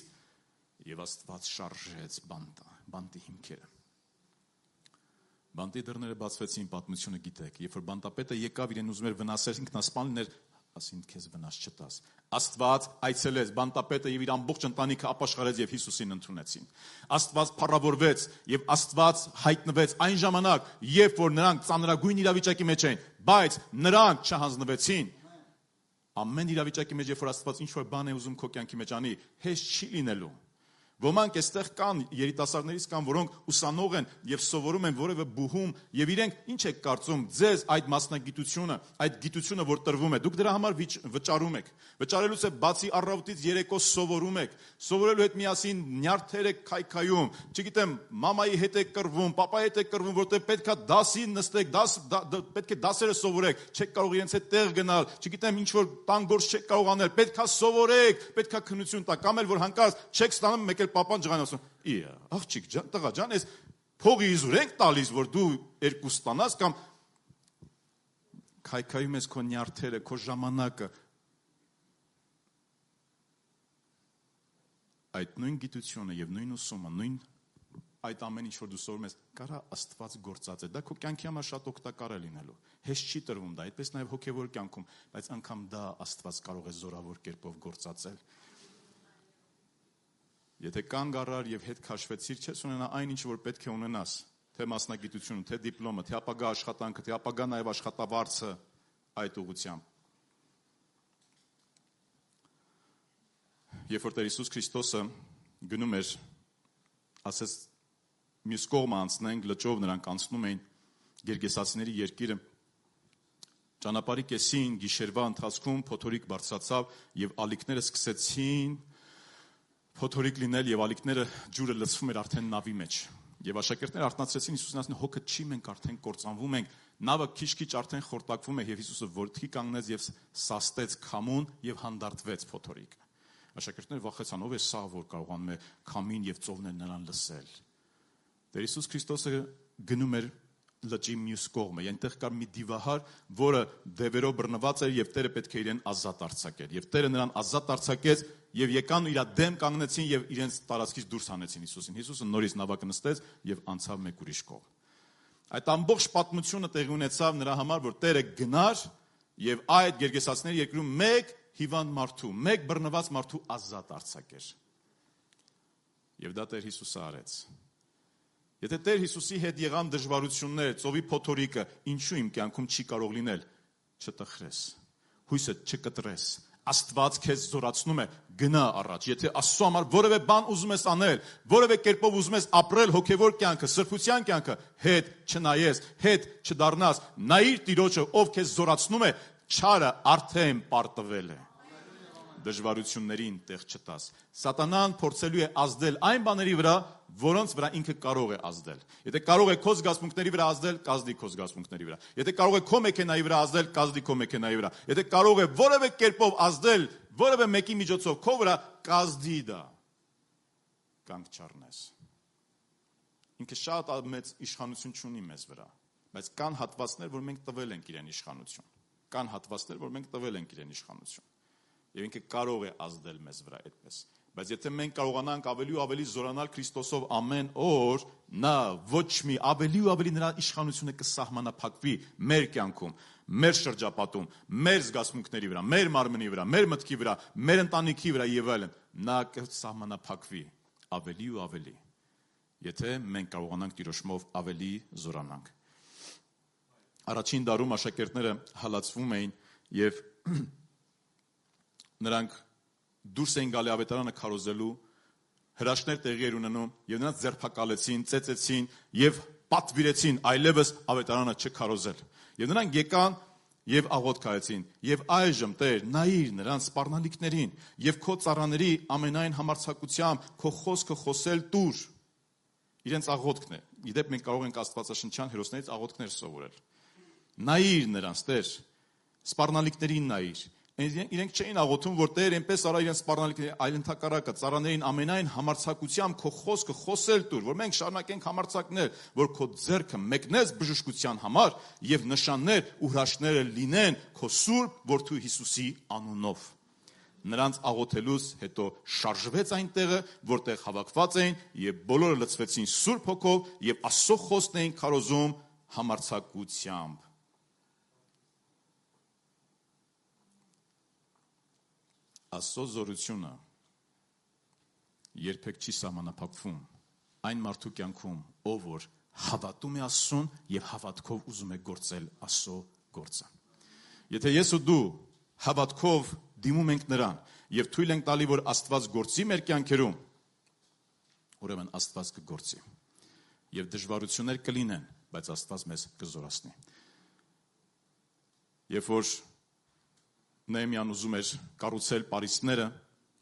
Եվ Աստված շարժեց բանտի հիմքերը։ Բանտի դռները բացվեցին, պատմությունը գիտեք, երբ որ բանտապետը եկավ իրեն ուզում էր վնասել, ինքնասպան լիներ, ասին քեզ վնաս չտաս։ Աստված այցելեց բանտապետը եւ իր ամբողջ ընտանիքը ապաշխարեց եւ Հիսուսին ընդունեցին։ Աստված փառավորվեց եւ Աստված հայտնվեց այն ժամանակ, երբ որ նրանք ծանրագույն իրավիճակի մեջ էին, բայց նրանք չհանձնվեցին։ Ամեն իրավիճակի մեջ, երբ որ Աստված ինչ որ բան է ուզում քո կյանքի մեջ անի, հեշտ չի լինելու։ Ոմանք այստեղ կան, երիտասարդներից կան, որոնք ուսանող են եւ սովորում են որևէ բուհում եւ իրենք ինչ եք կարծում, ձեզ այդ մասնագիտությունը, այդ գիտությունը որ տրվում է, դուք դրա համար վճարում եք։ Վճարելուց է բացի առավոտից երեկո սովորում եք։ Սովորելու հետ միասին նյարդեր եք քայքայում, չգիտեմ, մամայի հետ եք կռվում, պապայի հետ եք կռվում, որտեղ պետքա դասին նստեք, պետք է դասերը սովորեք, չեք կարող իրենց հետ տեղ գնալ, չգիտեմ, ինչ որ տան գործ չեք կարող անել, պետքա սովորեք, պետքա քնություն տակ, կամ էլ որ հանկարծ չեք ստանում մեկ Պապան ջղան ասում, աղջիկ ջան, տղա ջան, այս փողի իզուր ենք տալիս, որ դու երկու ստանաս, կամ քայքայում ես քո նյարդերը, քո ժամանակը։ Այդ նույն գիտությունը եւ նույն ուսումը, նույն այդ ամեն ինչ որ դու սովորում ես, կարա Աստված գործած է, դա քո կյանքի համար շատ օգտակար է լինելու։ Հեշտ չի տրվում դա, այդպես նաեւ հոգեվոր կյանքում, բայց անգամ դա Աստված կարող է զորավոր կերպով գործածել։ Եթե կանգ առար եւ հետ քաշվեցիր, չես ունենա այն ինչ որ պետք է ունենաս, թե մասնագիտությունը, թե դիպլոմը, թե ապագա աշխատանքը, թե ապագա նաեւ աշխատավարձը այդ ուղղությամբ։ Երբ որ Տեր Հիսուս Քրիստոսը գնում էր, ասես մյուս կողմը անցնենք, լճով նրանք անցնում էին Գերգեսացիների երկիրը։ Ճանապարհի կեսին գիշերվա ընթացքում փոթորիկ բարձրացավ եւ ալիքները սկսեցին փոթորիկ լինել եւ ալիքները ջուրը լցվում էր արդեն նավի մեջ։ Եվ աշակերտները արթնացրեցին Հիսուսին ասին հոգը չի մենք արդեն կործանվում ենք Նավը քիչ-քիչ արդեն խորտակվում է եւ Հիսուսը որդի կանգնեց եւ սաստեց քամուն եւ հանդարտվեց փոթորիկը։ Աշակերտները վախեցան, ով է սա, որ կարողանում է քամին եւ ծովն նրան լսել։ Տեր Հիսուս Քրիստոսը գնում էր լճի մյուս կողմը, այնտեղ կար մի դիվահար, որը դևերով բռնված էր եւ Տերը պետք է իրեն ազատ արձակեր։ Եվ Տերը նրան ազատ արձակեց եւ եկան իր դեմ կանգնեցին եւ իրենց տարածքից դուրս հանեցին Հիսուսին։ Հիսուսը նորից նավակը նստեց եւ անցավ մեկ ուրիշ կողմ։ Այդ ամբողջ պատմությունը տեղի ունեցավ նրա համար, որ Տերը գնար եւ այդ Գերգեսացիների երկրում մեկ հիվանդ մարդու, մեկ բռնված մարդու ազատ արձակեր։ Եվ դա Տեր Հիսուսը արեց։ Եթե Տեր Հիսուսի հետ եղան դժվարություններ, ծովի փոթորիկը, ինչու իմ կյանքում չի կարող լինել, չտխրես, հույսը չկտրես, Աստված քեզ զորացնում է, գնա առաջ, եթե Աստծո համար որևէ բան ուզում ես անել, որևէ կերպով ուզում ես ապրել հոգևոր կյանքը, սրբության կյանքը, հետ չնայես, հետ չդառնաս, նայիր Տիրոջը, ով քեզ զորացնում է, չարը արդեն պարտվել է։ Դժվարություններին տեղ չտաս։ Սատանան փորձելու է ազդել այն բաների վրա, որոնց վրա ինքը կարող է ազդել։ Եթե կարող է քո զգացմունքների վրա ազդել, կազդի քո զգացմունքների վրա։ Եթե կարող է քո մեքենայի վրա ազդել, կազդի քո մեքենայի վրա։ Եթե կարող է որևէ կերպով ազդել որևէ մեկի միջոցով քո վրա, կազդի դա։ Կանգ չառնես։ Ինքը շատ մեծ իշխանություն չունի մեզ վրա, բայց կան հատվածներ, որ մենք տվել ենք իրեն իշխանություն։ Կան հատվածներ, որ մենք տվել ենք իրեն իշխանություն։ Եվ ինքը կարող է ազդել մեզ վրա այդպես։ Բայց եթե մենք կարողանանք ավելի ու ավելի զորանալ Քրիստոսով ամեն օր, նա ոչ մի ավելի ու ավելի նրա իշխանությունը կսահմանափակվի մեր կյանքում, մեր շրջապատում, մեր զգացմունքների վրա, մեր մարմնի վրա, մեր մտքի վրա, մեր ընտանիքի վրա եւ այլն, նա կսահմանափակվի ավելի ու ավելի, եթե մենք կարողանանք Տիրոջով ավելի զորանանք։ Առաջին դարում աշակերտները հալածվում էին եւ նրանք դուրս էին գալի ավետարանը քարոզելու, հրաշքներ տեղի էր ունենում եւ նրանց ձերբակալեցին, ծեծեցին եւ պատվիրեցին այլևս ավետարանը չքարոզել։ Եվ նրանք եկան եւ աղոթք արեցին։ Եվ այժմ Տեր, նայիր նրանց սպառնալիքներին եւ քո ծառաների ամենայն համարձակությամբ քո խոսքը խոսել տուր։ Իրենց աղոթքն է։ Իդեպ մենք կարող ենք Աստվածաշնչյան հերոսներից աղոթքներ սովորել։ Նայիր նրանց, Տեր, սպառնալիքներին նայիր։ Իրենք չէին աղոթում, որ Տեր այնպես արա իրենց սպառնալիքներին, այլ ընդհակառակը ծառաներին ամենայն համարձակությամբ քո խոսքը խոսել տուր, որ մենք շարունակենք համարձակնել, որ քո ձեռքը մեկնես բժշկության համար եւ նշաններ ու հրաշքները լինեն քո սուրբ որդու Հիսուսի անունով։ Նրանց աղոթելուց հետո շարժվեց այն տեղը, որտեղ հավաքված էին եւ բոլորը լցվեցին Սուրբ Հոգով եւ Աստծո խոսքն էին քարոզում համարձակությամբ։ Աստծո զորությունը երբեք չի սահմանափակվում այն մարդու կյանքում, ով որ հավատում է Աստծուն եւ հավատքով ուզում է գործել Աստծո գործը։ Եթե ես ու դու հավատքով դիմում ենք նրան եւ թույլ ենք տալի, որ Աստված գործի մեր կյանքերում, ուրեմն Աստված կգործի։ Եվ դժվարություններ կլինեն, բայց Աստված մեզ կզորացնի։ Երբ որ Նեհեմիան ուզում էր կառուցել պարիսպները,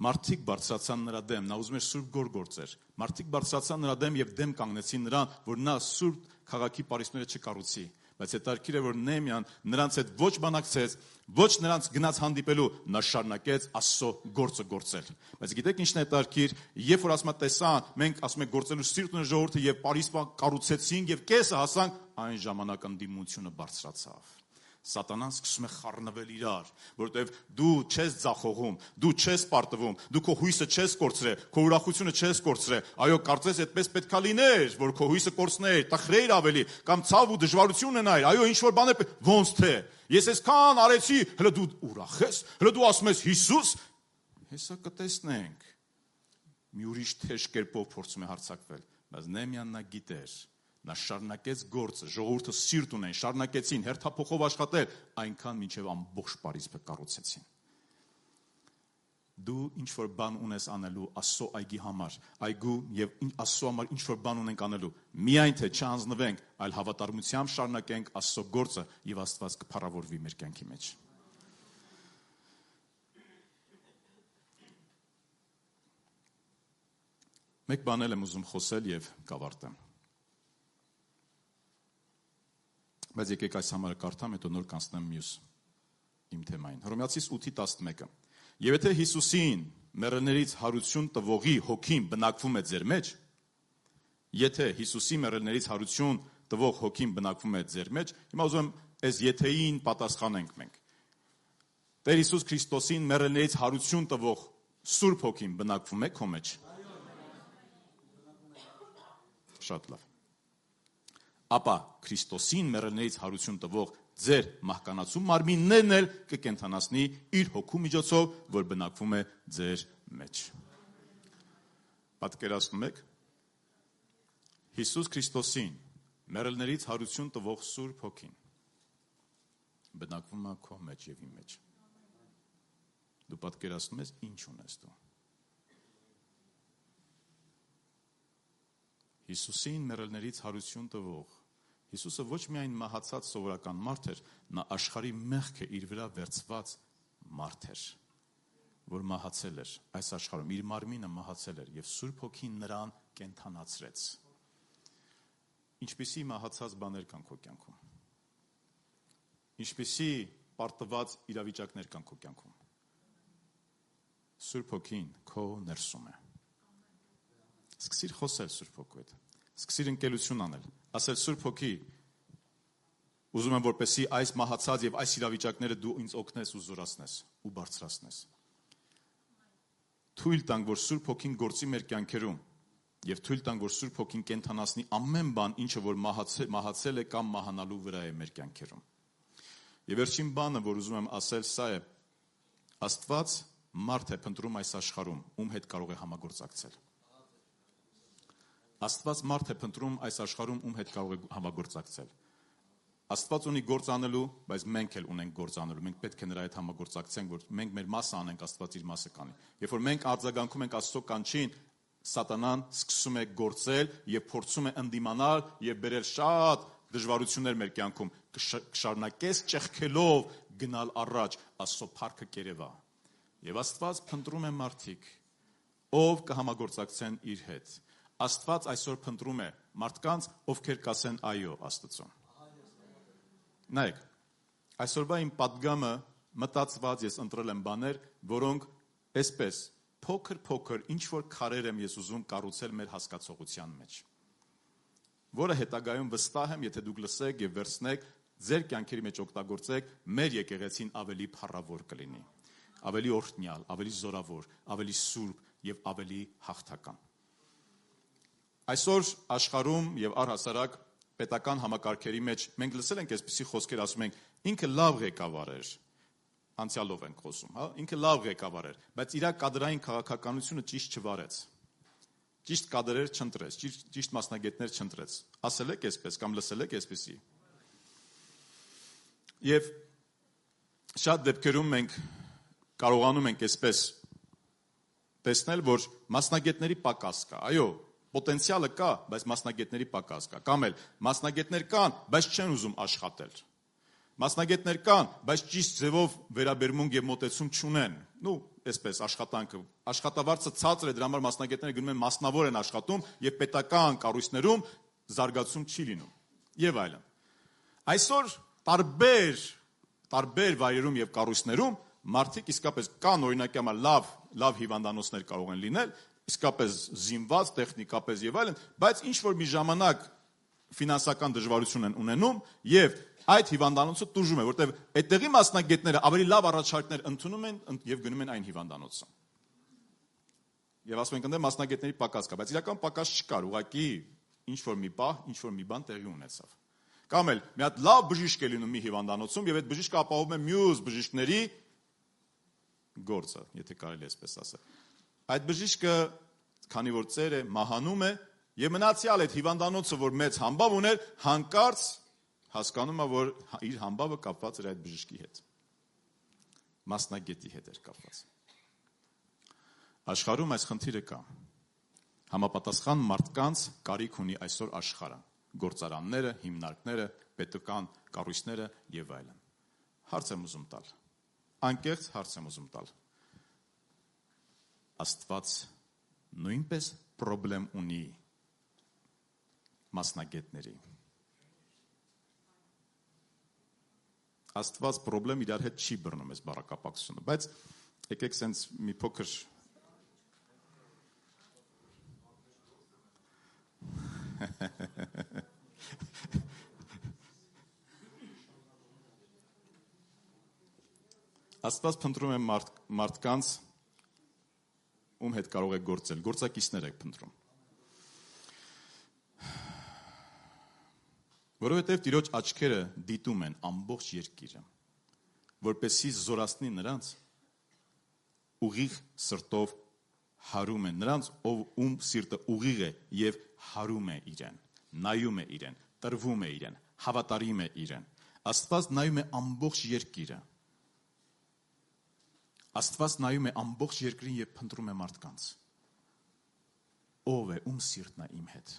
մարդիկ բարձրացան նրա դեմ, նա ուզում էր սուրբ գոր գործեր։ Մարդիկ բարձրացան նրա դեմ եւ դեմ կանգնեցին նրան, որ նա սուրբ քաղաքի պարիսպները չկառուցի։ Բայց հետաքրքիր է, որ Նեհեմիան նրանց հետ ոչ բանակցեց, ոչ նրանց գնաց հանդիպելու, նա շարունակեց Աստծո գործը գործել։ Բայց գիտեք ինչն է հետաքրքիր, երբ որ ասում է տեսան, մենք ասում ենք գործելու սիրտ ունի ժողովուրդը եւ պարիսպը կառուցեցինք եւ կեսը հասանք, այն ժամանակ ընդդիմությունը բարձրացավ։ Սատանան սկսում է խառնվել իրար, որովհետև դու չես ձախողում, դու չես պարտվում, դու քո հույսը չես կորցրել, քո ուրախությունը չես կորցրել։ Այո, կարծես այդպես պետքա լիներ, որ քո հույսը կորցներ, տխրեիր ավելի, կամ ցավ ու դժվարություն ունենայր։ Այո, ինչ որ բաներ ոնց թե։ Ես այսքան արեցի, հələ դու ուրախ ես, հələ դու ասում ես Հիսուս, հեսա կտեսնենք։ Մի ուրիշ թեժ կերպով փորձում է հարձակվել, բայց Նեհեմիան նա գիտեր։ Նա շարունակեց գործը, ժողովուրդը սիրտ ունեն, շարունակեցին հերթափոխով աշխատել, այնքան մինչև ամբողջ պարիսպը կառուցեցին։ Դու ինչ որ բան ունես անելու Աստծո այգի համար, այգու եւ Աստծո համար ինչ որ բան ունենք անելու, միայն թե չանձնվենք, այլ հավատարմությամբ շարունակենք Աստծո գործը եւ Աստված կփառավորվի մեր կյանքի մեջ։ Մեկ բան եմ ուզում խոսել եւ կավարտեմ։ Բայց եկեք այս համարը կարդամ, հետո նոր կանցնեմ մյուս իմ թեմային։ Հռոմեացիս 8:11։ Եվ եթե Հիսուսին մեռելներից հարություն տվողի հոգին բնակվում է ձեր մեջ, եթե Հիսուսի մեռելներից հարություն տվող հոգին բնակվում է ձեր մեջ, հիմա ուզում եմ այս եթեին պատասխանենք մենք։ Տեր Հիսուս Քրիստոսին մեռելներից հարություն տվող Սուրբ հոգին բնակվում է քո մեջ։ Շատ լավ։ Ապա Քրիստոսին մեռելներից հարություն տվող ձեր մահկանացու մարմիններն էլ կկենդանացնի իր հոգու միջոցով, որ բնակվում է ձեր մեջ։ Պատկերացնում եք, Հիսուս Քրիստոսին մեռելներից հարություն տվող Սուրբ հոգին բնակվում է քո մեջ եւ իմ մեջ։ Դու պատկերացնում ես ինչ ունես դու։ Հիսուսին մեռելներից հարություն տվող Հիսուսը ոչ միայն մահացած սովորական մարդ էր, նա աշխարհի մեղքը իր վրա վերցված մարդ էր, որ մահացել էր այս աշխարհում, իր մարմինը մահացել էր եւ Սուրբ Հոգին նրան կենդանացրեց։ Ինչպիսի մահացած բաներ կան քո կյանքում։ Ինչպիսի պարտված իրավիճակներ կան քո կյանքում։ Սուրբ Հոգին քո ներսում է։ Սկսիր խոսել Սուրբ Հոգու հետ։ Սկսիր ընկելություն անել, ասել Սուրբ Հոգի, ուզում եմ որպեսզի այս մահացած եւ այս իրավիճակները դու ինձ օգնես ու զորացնես ու բարձրացնես։ Թույլ տանք, որ Սուրբ Հոգին գործի մեր կյանքերում եւ թույլ տանք, որ Սուրբ Հոգին կենթանացնի ամեն բան, ինչը որ մահացել է կամ մահանալու վրա է մեր կյանքերում։ Եվ վերջին բանը, որ ուզում եմ ասել, սա է. Աստված մարդ է փնտրում այս աշխարհում, ում հետ կարող է համագործակցել։ Աստված մարդ է փնտրում այս աշխարհում, ում հետ կարող է համագործակցել։ Աստված ունի գործ անելու, բայց մենք էլ ունենք գործ անելու։ Մենք պետք է նրա հետ համագործակցենք, որ մենք մեր մասը անենք, Աստված իր մասը կանի։ Երբ որ մենք արձագանքում ենք Աստծո կանչին, Սատանան սկսում է գործել եւ փորձում է ընդդիմանալ եւ բերել շատ դժվարություններ մեր կյանքում, կշարունակես ճեղքելով գնալ առաջ, Աստծո փառքը կերևա։ Եվ Աստված փնտրում է մարդիկ, ով կհամագործակցեն իր հետ։ Աստված այսօր փնտրում է մարդկանց, ովքեր կասեն այո Աստծուն։ Նայեք, այսօրվա իմ պատգամը մտածված ես ընտրել եմ բաներ, որոնք այսպես փոքր ինչ որ քարեր եմ ես ուզում կառուցել մեր հասկացողության մեջ, որը հետագայում վստահ եմ, եթե դուք լսեք եւ վերցնեք, ձեր կյանքերի մեջ օգտագործեք, մեր եկեղեցին ավելի փառավոր կլինի, ավելի օրհնյալ, ավելի զորավոր, ավելի սուրբ եւ ավելի հաղթական։ Այսօր աշխարհում եւ առհասարակ պետական համակարգերի մեջ մենք լսել ենք այսպիսի խոսքեր, ասում ենք, ինքը լավ ղեկավար էր, անցյալով ենք խոսում, հա, ինքը լավ ղեկավար էր, բայց իր կադրային քաղաքականությունը ճիշտ չվարեց։ Ճիշտ կադրեր չընտրեց, ճիշտ մասնագետներ չընտրեց։ Ասել եք այսպես կամ լսել եք այսպիսի։ Եվ շատ դեպքերում մենք կարողանում ենք այսպես տեսնել, որ մասնագետների պակաս կա։ Այո, պոտենցիալը կա, բայց մասնագետների պակաս կա։ Կամ էլ մասնագետներ կան, բայց չեն ուզում աշխատել։ Մասնագետներ կան, բայց ճիշտ ձևով վերաբերմունք եւ մոտեցում չունեն։ Նու, այսպես աշխատանքը, աշխատավարձը ցածր է, դրա համար մասնագետները գնում են մասնավոր են աշխատում եւ պետական կառույցներում զարգացում չի լինում։ Եվ այլն։ Այսօր տարբեր վայրերում եւ կառույցներում մարդիկ իսկապես կան, օրինակի համար լավ հիվանդանոցներ կարող են լինել, իսկապես զինված, տեխնիկապես եւ այլն, բայց ինչ որ մի ժամանակ ֆինանսական դժվարություն են ունենում եւ այդ հիվանդանոցը տուժում է, որտեղ այդտեղի մասնագետները ավելի լավ առաջարկներ ընդունում են եւ գնում են այն հիվանդանոցը։ Եվ ասում են, մասնագետների պակաս կա, բայց իրական պակաս չկար, ուղղակի ինչ որ մի պահ, ինչ որ մի բան տեղի ունեցավ։ Կամ էլ մի հատ լավ բժիշկ է լինում մի հիվանդանոցում եւ այդ բժիշկը ապահովում է մյուս բժիշկների գործը, եթե կարելի է այսպես ասել։ Այդ բժիշկը, քանի որ ծեր է, մահանում է եւ մնացյալ այդ հիվանդանոցը, որ մեծ համբավ ուներ, հանկարծ հասկանում է, որ իր համբավը կապված էր այդ բժշկի հետ։ Մասնագետի հետ էր կապված։ Աշխարհում այս խնդիրը կա։ Համապատասխան մարդկանց կարիք ունի այսօր աշխարհը, գործարանները, հիմնարկները, պետական կառույցները եւ այլն։ Հարց եմ ուզում տալ։ Անկեղծ հարց եմ ուզում տալ։ Աստված նույնպես պրոբլեմ ունի մասնագետների։ Աստված պրոբլեմ իրար հետ չի բռնում այս բառակապակցությունը, բայց եկեք սենց մի փոքր Աստված փնտրում է մարդկանց, ում հետ կարող եք գործել, գործակիցներ եք փնտրում։ Որովհետև Տիրոջ աչքերը դիտում են ամբողջ երկիրը, որպեսզի զորացնի նրանց, ուղիղ սրտով հարում են, նրանց, ում սիրտը ուղիղ է և հարում է իրեն, նայում է իրեն, տրվում է իրեն, հավատարիմ է իրեն։ Աստված նայում է ամբողջ երկիրը։ Աստված նայում է ամբողջ երկրին և փնտրում է մարդկանց։ Ով է, ում սիրտն է իմ հետ։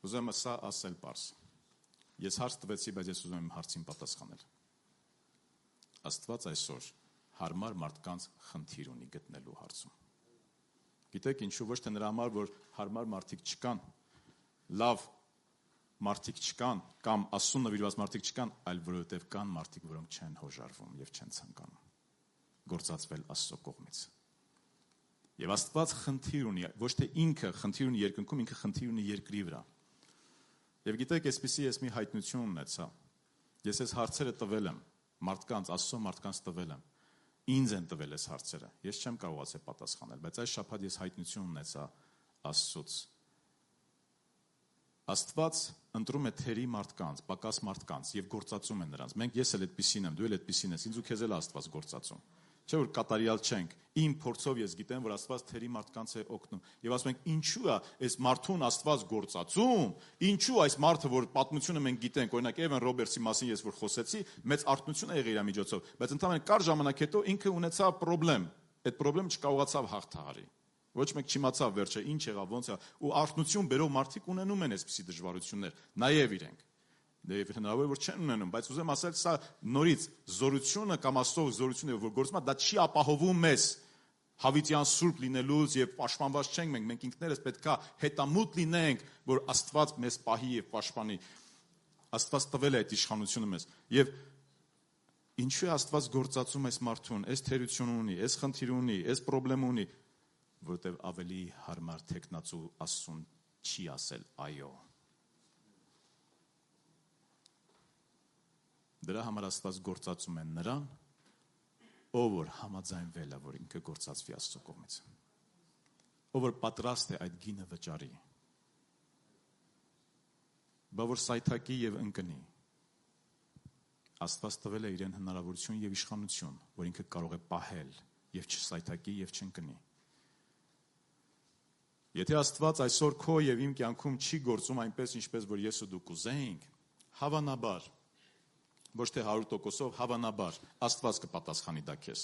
Ուզում եմ սա ասել պարզ։ Ես հարց տվեցի, բայց ես ուզում եմ հարցին պատասխանել։ Աստված այսօր հարմար մարդկանց խնդիր ունի գտնելու հարցում։ Գիտեք ինչու, ոչ թե նրա համար, որ հարմար մարդիկ չկան, լավ մարդիկ չկան, կամ Աստծուն նվիրված մարդիկ չկան, այլ որովհետև կան մարդիկ, որոնք չեն հոժարվում և չեն ցանկանում գործածվել Աստծո կողմից։ Եվ Աստված խնդիր ունի, ոչ թե ինքը խնդիր ունի երկնքում, ինքը խնդիր ունի երկրի վրա։ Եվ գիտեք, այսպիսի ես մի հայտնություն ունեցա։ Ես այս հարցերը տվել եմ մարդկանց, Աստծո մարդկանց տվել եմ։ Ինձ են տվել այս հարցերը։ Ես չեմ կարողացել պատասխանել, բայց այս շաբաթ ես հայտնություն ունեցա Աստծուց։ Աստված ընտրում է թերի մարդկանց, պակաս մարդկանց և գործածում է նրանց։ Ես էլ այդպիսին եմ, դու էլ այդպիսին ես, ինձ ու քեզ էլ Աստված գործածում։ Չէ՞ որ կատարյալ չենք։ Իմ փորձով ես գիտեմ, որ Աստված թերի մարդկանց է օգնում։ Եվ ասում ենք, ինչու է այս մարդուն Աստված գործածում, ինչու այս մարդը, որ պատմությունը մենք գիտենք, օրինակ Էվան Ռոբերտսի մասին ես որ խոսեցի, մեծ արթնություն է եղել իր միջոցով, բայց ընդհանրապես կար ժամանակ հետո ինքը ունեցավ պրոբլեմ։ Այդ պրոբլեմը չկարողացավ հաղթահարի։ Ոչ մեկ չիմացավ վերջը ինչ եղավ, ոնց է, ու արթնություն բերող մարդիկ ունենում են այսպիսի դժվարություններ, նաև իրենք։ Դե հնարավոր որ չեն ունենում, բայց ուզեմ ասել, սա նորից զորությունը կամ Աստծո զորությունը, որ գործում է, դա չի ապահովում մեզ հավիտյան սուրբ լինելուց եւ պաշտպանված չենք մենք ինքներս պետքա հետամուտ լինենք, որ Աստված մեզ պահի եւ պաշտպանի։ Աստված տվել է այդ իշխանությունը մեզ։ Եվ ինչու է Աստված գործածում այս մարդուն, այս թերություն ունի, այս խնդիր ունի, այս պրոբլեմ ունի, որտեղ ավելի հարմար տեխնացու Աստծուն չի ասել այո։ Դրա համար Աստված գործածում է նրան, ով որ համաձայնվել է, որ ինքը գործածվի Աստծո կողմից։ Ով որ պատրաստ է այդ գինը վճարի։ Բա որ սայթակի եւ ընկնի։ Աստված տվել է իրեն հնարավորություն եւ իշխանություն, որ ինքը կարող է պահել եւ չսայթակի եւ չընկնի։ Եթե Աստված այսօր քո եւ իմ կյանքում չի գործում այնպես, ինչպես որ ես ու դու կուզեինք, հավանաբար ոչ թե 100%-ով, հավանաբար Աստված կպատասխանի դա քեզ։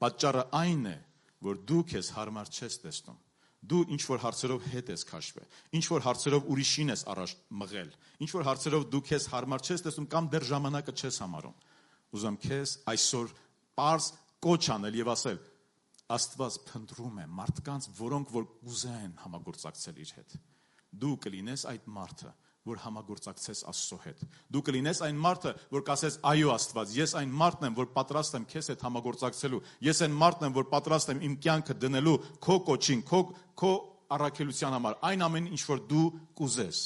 Պատճառը այն է, որ դու քեզ հարմար չես տեսնում։ Դու ինչ-որ հարցերով հետ ես քաշվել, ինչ-որ հարցերով ուրիշին ես առաջ մղել, ինչ-որ հարցերով դու քեզ հարմար չես տեսնում կամ դեռ ժամանակը չես համարում։ Ուզում քեզ այսօր պարզ կոչ անել եւ ասել. Աստված փնտրում է մարդկանց, որոնք որ կուզեն համագործակցել իր հետ։ Դու կլինես այդ մարդը, որ համագործակցես Աստծո հետ։ Դու կլինես այն մարդը, որ կասես այո Աստված, ես այն մարդն եմ, որ պատրաստ եմ քեզ հետ համագործակցելու։ Ես այն մարդն եմ, որ պատրաստ եմ իմ կյանքը դնելու քո կոչին, քո առաքելության համար, այն ամենին, ինչ որ դու կուզես։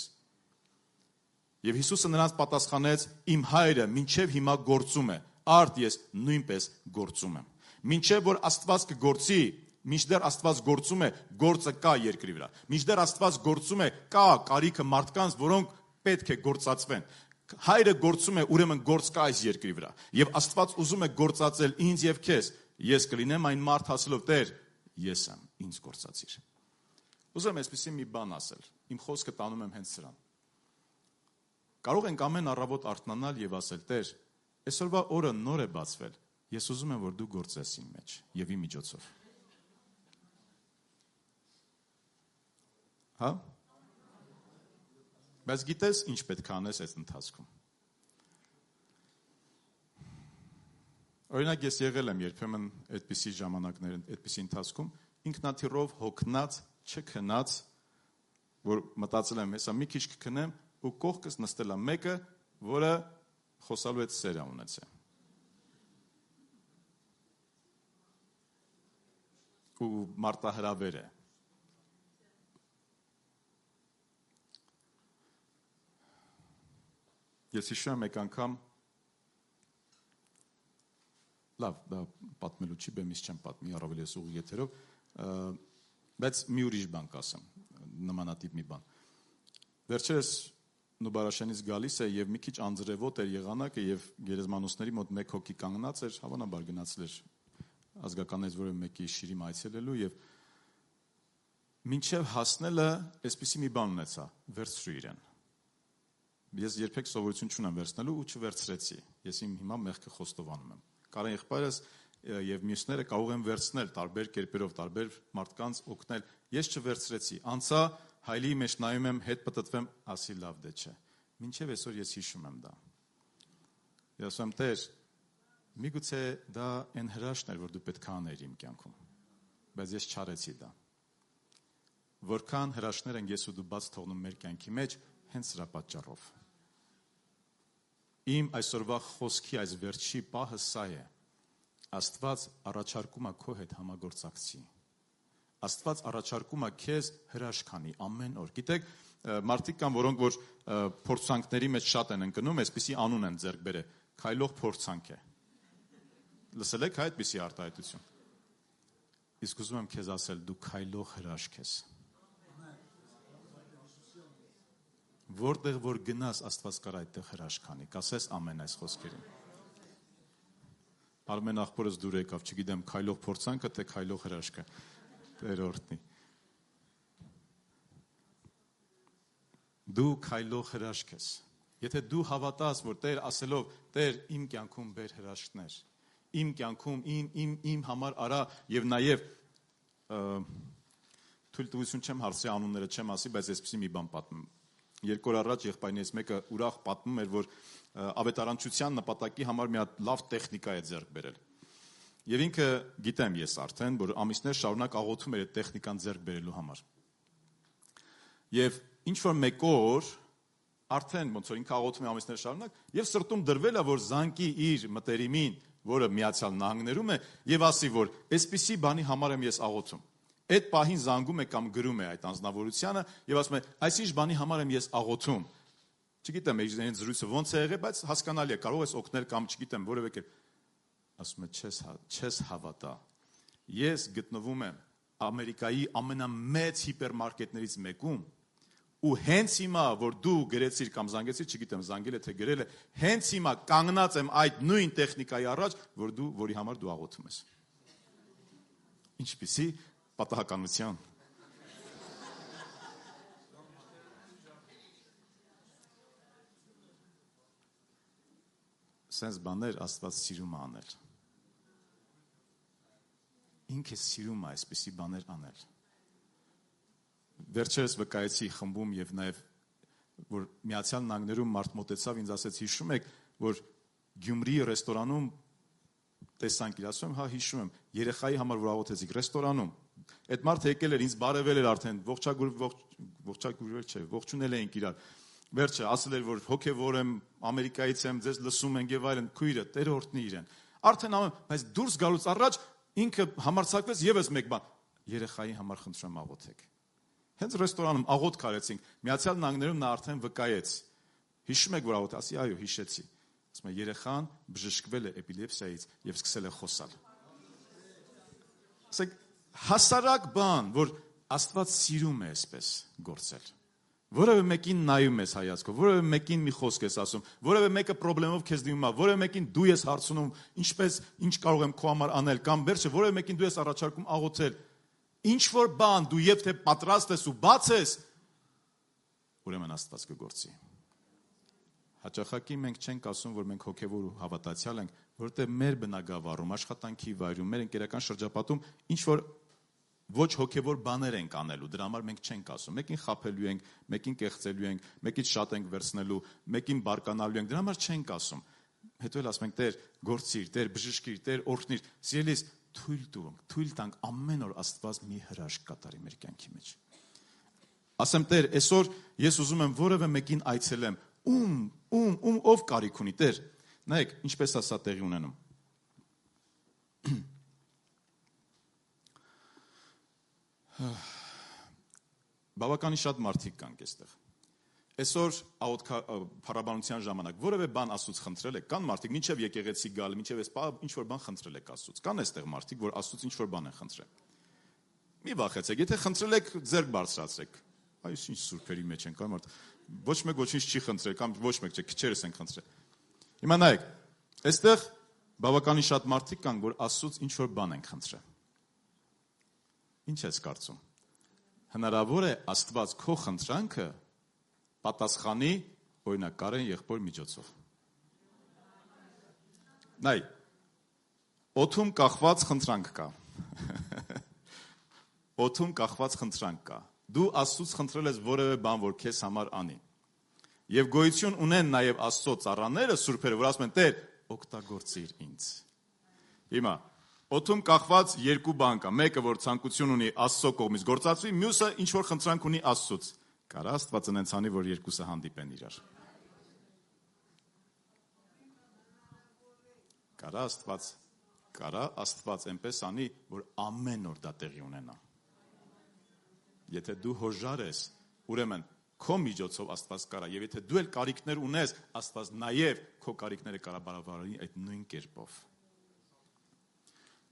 Եվ Հիսուսը նրանց պատասխանեց. Իմ հայրը մինչև հիմա գործում է, արդ ես նույնպես գործում եմ։ Մինչև որ Աստված կգործի, մինչդեռ Աստված գործում է, գործը կա երկրի վրա։ Մինչդեռ Աստված գործում է, կա կարիքը մարդկանց, որոնք պետք է գործածվեն։ Հայրը գործում է, ուրեմն գործ կա այս երկրի վրա։ Եվ Աստված ուզում է գործածել ինձ եւ քեզ։ Ես կլինեմ այն մարդ ասելով. Տեր, ես եմ, ինձ գործածիր։ Ուզում եմ այսպեսի մի բան ասել։ Իմ խոսքը տանում եմ հենց սրան։ Կարող ենք ամեն առավոտ արթնանալ եւ ասել. Տեր, այսօրվա օրը նոր է բացվել։ Ես ուզում եմ, որ դու գործես իմ մեջ եւ իմ միջոցով։ Հա? Բայց գիտես ինչ պետք է անես այս ընթացքում։ Օրինակ ես եղել եմ երբեմն այդպիսի ժամանակներ, այդպիսի ընթացքում, ինքնաթիռով հոգնած, չքնած, որ մտածել եմ, հեսա մի քիչ կքնեմ ու կողքս նստել եմ մեկը որը խոսալու հետ սեր է ունեցել։ Ու մարտահրավեր է։ Ես հիշում եմ մեկ անգամ, լավ, դա պատմելու չի, բեմից չեմ պատմի, առավել ես ուղի եթերով, բայց մի ուրիշ բան կասեմ, նմանատիպ մի բան։ Վերջերս Նուբարաշյանից գալիս է և մի քիչ անձրևոտ էր եղանակը և գերեզմանոցների մոտ մեկ հոգի կանգնած էր, հավանաբար գնացել էր ազգականներից որևէ մեկի շիրիմ այցելելու և մինչև հասնելը այսպիսի մի բան ունեցա, վերցրու իրեն։ Ես երբեք սովորություն չունեմ վերցնելու ու չվերցրեցի։ Ես իմ հիմա մեղքը խոստովանում եմ։ Կարեն եղբայրս և մյուսները կարող են վերցնել տարբեր կերպերով, տարբեր մարդկանց օգնել։ Ես չվերցրեցի։ Անցա հայլի մեջ նայում եմ, հետ պտտվեմ, ասի լավ դե չէ։ Մինչև այսօր ես հիշում եմ դա։ Ես ասում եմ, Տեր, միգուցե դա այն հրաշքն էր, որ դու պետք է աներ իմ կյանքում։ Բայց ես չարեցի դա։ Որքան հրաշքներ են ես ու դու բաց թողնում մեր կյանքի մեջ, հենց սրա պատճառով։ Իմ այսօրվա խոսքի այս վերջի պահը սա է. Աստված առաջարկում է քո հետ համագործակցի։ Աստված առաջարկում է քեզ հրաշք անի ամեն օր։ Գիտեք, մարդիկ կան, որոնք որ փորձանքների մեջ շատ են ընկնում, այսպիսի անուն են ձեռք բերել, քայլող փորձանք է։ Լսել եք այդպիսի արտահայտություն։ Իսկ ուզում եմ քեզ ասել, դու քայլող հրաշք ես։ Որտեղ որ գնաս, Աստված կար այդտեղ հրաշք անի, կասես ամեն այս խոսքերին։ Արմեն աղբորս դուր եկավ, չգիտեմ, քայլող փորձանքը, թե քայլող հրաշքը, Տեր օրհնի։ Դու քայլող հրաշք ես։ Եթե դու հավատաս, որ Տեր ասելով, Տեր իմ կյանքում բեր հրաշքներ, իմ կյանքում իմ համար արա եւ նաեւ թույլտվություն չեմ հարցրի անունները չեմ ասի, բայց այսպեսի մի բան պատմեմ։ Երկու օր առաջ եղբայրներից մեկը ուրախ պատմում էր, որ ավետարանչության նպատակի համար մի հատ լավ տեխնիկա է ձեռք բերել։ Եվ ինքը գիտեմ ես արդեն, որ ամիսներ շարունակ աղոթում էր այդ տեխնիկան ձեռք բերելու համար։ Եվ ինչ որ մեկ օր արդեն ոնց որ ինքը աղոթում է ամիսներ շարունակ, եւ սրտում դրվել է, որ զանգի իր մտերիմին, որը Միացյալ Նահանգներում է, եւ ասի, որ այսպիսի բանի համար եմ ես աղոթում։ Այդ պահին զանգում է կամ գրում է այդ անձնավորությանը եւ ասում է, այսինչ բանի համար եմ ես աղոթում։ Չգիտեմ, այն զրույցը ոնց է եղել, բայց հասկանալի է, կարող ես օգնել կամ չգիտեմ, որևէ կերպ։ Ասում է, չես հավատա։ Ես գտնվում եմ Ամերիկայի ամենամեծ հիպերմարկետներից մեկում ու հենց հիմա, որ դու գրեցիր կամ զանգեցիր, չգիտեմ, զանգել է թե գրել է, հենց հիմա կանգնած եմ այդ նույն տեխնիկայի առաջ, որի համար դու աղոթում ես։ Ինչպիսի պատահականություն։ Սենց բաներ Աստված սիրում է անել։ Ինքը սիրում է այսպիսի բաներ անել։ Վերջերս վկայեցի խմբում եւ նաեւ որ Միացյալ Նահանգներում մարդ մոտեցավ ինձ ասեց հիշում եք որ Գյումրիի ռեստորանում տեսանք իր ասում հա հիշում եմ երեխայի համար որ աղոթեցիք ռեստորանում այդ մարդը եկել էր ինձ բարևել էր արդեն ողջագուրվել չէ ողջունել էինք իրար վերջը ասել էր որ հոգեվոր եմ Ամերիկայից եմ ձեզ լսում ենք եւ այլն քույրը Տեր օրհնի իրեն արդեն բայց դուրս գալուց առաջ ինքը համարձակվեց եւս մեկ բան երեխայի համար խնդրում եմ աղոթեք Հենց ռեստորանում աղոթք արեցինք, Միացյալ Նահանգներում նա արդեն վկայեց։ Հիշում եք, որ աղոթ, ասի, այո, հիշեցի։ Ասում է, երեխան բժշկվել է էպիլեպսիայից եւ սկսել է խոսալ։ Ասեք, հասարակ բան, որ Աստված սիրում է այսպես գործել։ Որևէ մեկին նայում ես հայացքով, որևէ մեկին մի խոսք ես ասում, որևէ մեկը խնդրելով քեզ դիմում է, որևէ մեկին դու ես հարցնում, ինչպես ինչ կարող եմ քո համար անել, կամ վերջը որևէ մեկին դու ես առաջարկում աղոթել։ Ինչ որ բան դու եւ թե պատրաստ ես ու բաց ես, ուրեմն Աստված կգործի։ Հաճախակի մենք չենք ասում, որ մենք հոգեվոր ու հավատացյալ ենք, որովհետեւ մեր բնակավարում, աշխատանքի վայրում, մեր ընկերական շրջապատում ինչ որ ոչ հոգեվոր բաներ ենք անելու, դրա համար մենք չենք ասում։ Մեկին խաբելու ենք, մեկին կեղծելու ենք, մեկից շատ ենք վերցնելու, մեկին բարկանալու ենք, դրա համար չենք ասում։ Հետո էլ ասում ենք, Տեր, գործիր, Տեր, բժշկիր, Տեր, օրհնիր։ Սիրելիս, թույլ տանք ամեն օր Աստված մի հրաշք կատարի մեր կյանքի մեջ։ Ասեմ Տեր, այսօր ես ուզում եմ որևէ մեկին այցելեմ, ով կարիք ունի, Տեր։ Նայեք, ինչպես է սա տեղի ունենում։ Բավականին շատ մարդիկ կան այստեղ։ Այսօր փառաբանության ժամանակ որևէ բան Աստծուց խնդրել եք, կան մարդիկ, մինչև եկեղեցի գալ, մինչև այս ինչ որ բան խնդրել եք Աստծուց։ Կան այստեղ մարդիկ, որ Աստծուց ինչ որ բան են խնդրել։ Մի վախեցեք, եթե խնդրել եք, ձեռք բարձրացրեք։ Այս ինչ սուրբերի մեջ են կան մարդ։ Ոչ մեկ ոչինչ չի խնդրել, կամ ոչ մեկ չէ, քիչերս են խնդրել։ Հիմա նայեք, այստեղ բավականին շատ մարդիկ կան, որ Աստծուց ինչ որ բան են խնդրել։ Ինչ ես կարծում։ Հնարավոր է Աստված քո խնդրանքը պատասխանի օրինակ Կարեն եղբոր միջոցով։ Նայ, օդում կախված խնդրանք կա։ Օդում կախված խնդրանք կա։ Դու Աստծուց խնդրել ես որևէ բան, որ քեզ համար անի։ Եվ գոյություն ունեն նաև Աստծո ծառաները, սուրբերը, որ ասում են՝ Տեր, օգտագործիր ինձ։ Հիմա օդում կախված երկու բան կա, մեկը որ ցանկություն ունի Աստծո կողմից գործածվի, մյուսը ինչ որ խնդրանք ունի Աստծուց։ Կարա Աստված այնց անի, որ երկուսը հանդիպեն իրար։ Կարա Աստված այնպես անի, որ ամեն օր դա տեղի ունենա։ Եթե դու հոժար ես, ուրեմն քո միջոցով Աստված կարա, եւ եթե դու էլ կարիքներ ունես, Աստված նաեւ քո կարիքները կարա բարավարի այդ նույն կերպով։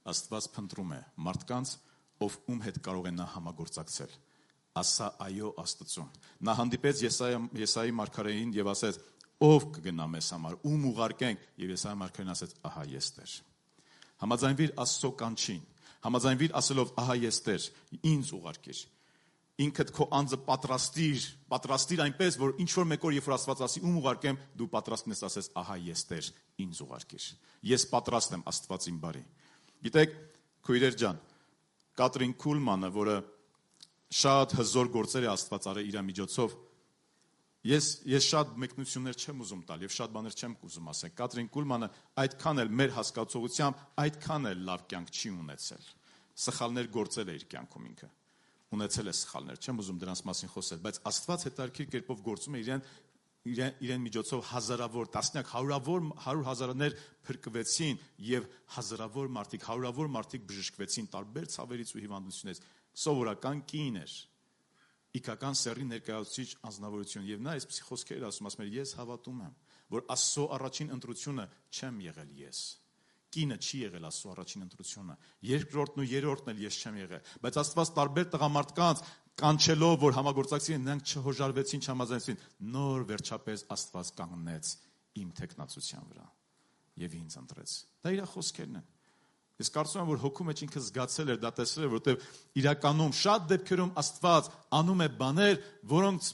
Աստված փնտրում է մարդկանց, ով ում հետ կարող է նա համագործակցել։ Ասա այո Աստծուն։ Նա հանդիպեց Եսայի մարգարեին եւ ասեց. ով կգնա մեզ համար, ում ուղարկենք, եւ Եսայի մարգարեն ասեց. ահա ես Տեր։ Համաձայնվիր Աստծո կանչին, համաձայնվիր ասելով ահա ես Տեր, ինձ ուղարկիր։ Ինքդ քո անձը պատրաստիր այնպես, որ ինչ որ մեկ օր երբ որ Աստված ասի ում ուղարկեմ, դու պատրաստ ես ասես ահա ես Տեր, ինձ ուղարկիր։ Ես պատրաստ եմ Աստվածին բարի։ Գիտեք, քույրեր ջան, Կատրին Քուլմանը, որը շատ հզոր գործեր է Աստված արել իր միջոցով, ես շատ մեկնություններ չեմ ուզում տալ եւ շատ բաներ չեմ ուզում ասել։ Կատրին Քուլմանը այդքան էլ մեր հասկացողությամբ այդքան էլ լավ կյանք չի ունեցել։ Սխալներ գործել է իր կյանքում ինքը։ Ունեցել է սխալներ, չեմ ուզում դրանց մասին խոսել, բայց Աստված հետարքիր կերպով գործում է իրեն միջոցով հազարավոր, տասնյակ, հարյուր հազարներ փրկվեցին եւ հազարավոր մարդիկ, հարյուրավոր մարդիկ բժշկվեցին տարբեր ցավերից ու հիվանդություններից։ Սովորական կին էր, իքական սեռի ներկայացուցիչ անձնավորություն եւ նա այսպիսի խոսքեր ասում էր. ես հավատում եմ, որ Աստծո առաջին ընտրությունը չեմ եղել ես։ Կինը չի եղել Աստծո առաջին ընտրությունը, երկրորդն ու երրորդն էլ ես չեմ եղել, բայց Աստված տարբեր տղամարդկանց կանչելով, որ համագործակցին, նրանք չհոժարվեցին, չհամաձայնեցին, նոր վերջապես Աստված կանգնեց իմ թեկնածության վրա եւ ինձ ընտրեց։ Դա իր խոսքերն են։ Ես կարծում եմ, որ հոգու մեջ ինքը զգացել էր, դա տեսել էր, որովհետեւ իրականում շատ դեպքերում Աստված անում է բաներ, որոնց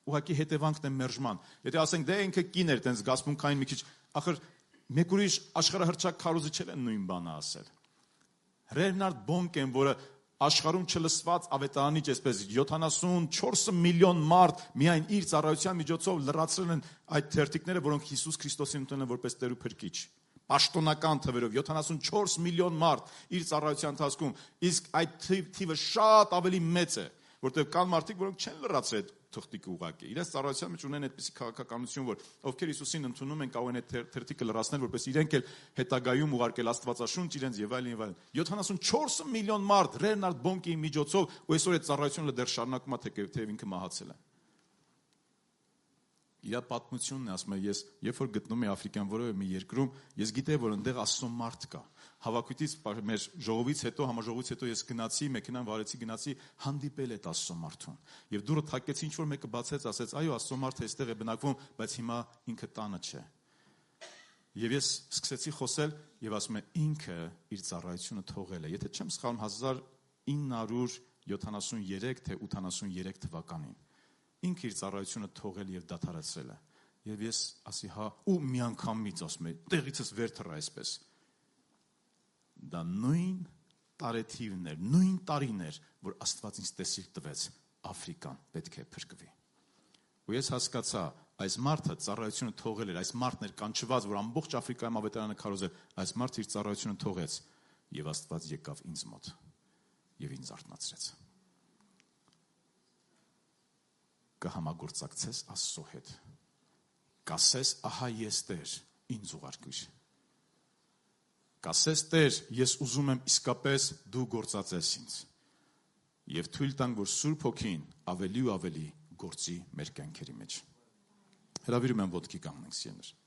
ուղղակի հետևանքն է մերժման։ Եթե ասենք դե ինքը կին էր, տենց զգացմունքային մի քիչ, ախր մեկ ուրիշ աշխարհահռչակ քարոզիչել են նույն բանը ասել։ Ռերնարդ Բոնկեն, որը աշխարհում չլսված ավետարանիչ, այսպես 74 միլիոն մարդ միայն իր ծառայության միջոցով լրացրել են այդ թերթիկները, որոնք Հիսուս Քրիստոսին ընդունել են որպես Տեր ու Փրկիչ։ Պաշտոնական թվերով 74 միլիոն մարդ իր ծառայության ընթացքում, իսկ այդ թիվը շատ ավելի մեծ է, որտեղ կան մարդիկ, որոնք չեն լրացրել թղթիկը ուղղակի։ Իրենց ծառայության մեջ ունեն այդպիսի քաղաքականություն, որ ովքեր Հիսուսին ընդունում են, կարող են այդ թերթիկը լրացնել, որպես իրենք էլ հետագայում ուղարկել Աստվածաշունչ իրենց եւ այլն եւ այլն։ 74 միլիոն մարդ Ռերնարդ Բոնկեի միջոցով ու այսօր այդ ծառայությունը դեռ շարունակում է, թեև ինքը մահացել է։ Իր պատմությունն է, ասում է, ես երբ որ գտնում եմ Աֆրիկան որևէ մի երկրում, ես գիտեի, որ այնտեղ Աստծո մարդ կա։ Հավաքույթից մեր ժողովից հետո, համաժողովից հետո ես գնացի, մեքենան վարեցի, գնացի հանդիպել այդ Աստծո մարդուն։ Եվ դուրը թակեցի, ինչ որ մեկը բացեց, ասեց, այո, Աստծո մարդը այստեղ է բնակվում, բայց հիմա ինքը տանը չէ։ Եվ ես սկսեցի խոսել եւ ասում եմ, ինքը իր ծառայությունը թողել է։ Եթե չեմ սխալվում, 1973 թե 83 թվականին ինքը իր ծառայությունը թողել եւ դադարեցրել է։ Եվ ես ասի, հա, ու միանգամից ասում եմ, տեղիցս վեր թռա այսպես։ Դա նույն տարեթիվներ, նույն տարիներ, որ Աստված ինձ տեսիլ տվեց, Աֆրիկան պետք է փրկվի։ Ու ես հասկացա, այս մարդը ծառայությունը թողել էր, այս մարդն էր կանչված, որ ամբողջ Աֆրիկայում ավետարանը քարոզել, այս մարդը իր ծառայությունը թողեց եւ Աստված եկավ ինձ մոտ եւ ինձ արթնացրեց։ Կհամագործակցես Աստծո հետ։ կասես, ահա ես Տեր, ինձ ուղարկիր։ Կասես, Տեր, ես ուզում եմ իսկապես դու գործածես ինձ։ Եվ թույլ տանք, որ Սուրբ Հոգին ավելի ու ավելի գործի մեր կյանքերի մեջ։ Հրավիրում եմ ոտքի կանգնենք, սիրելիներ։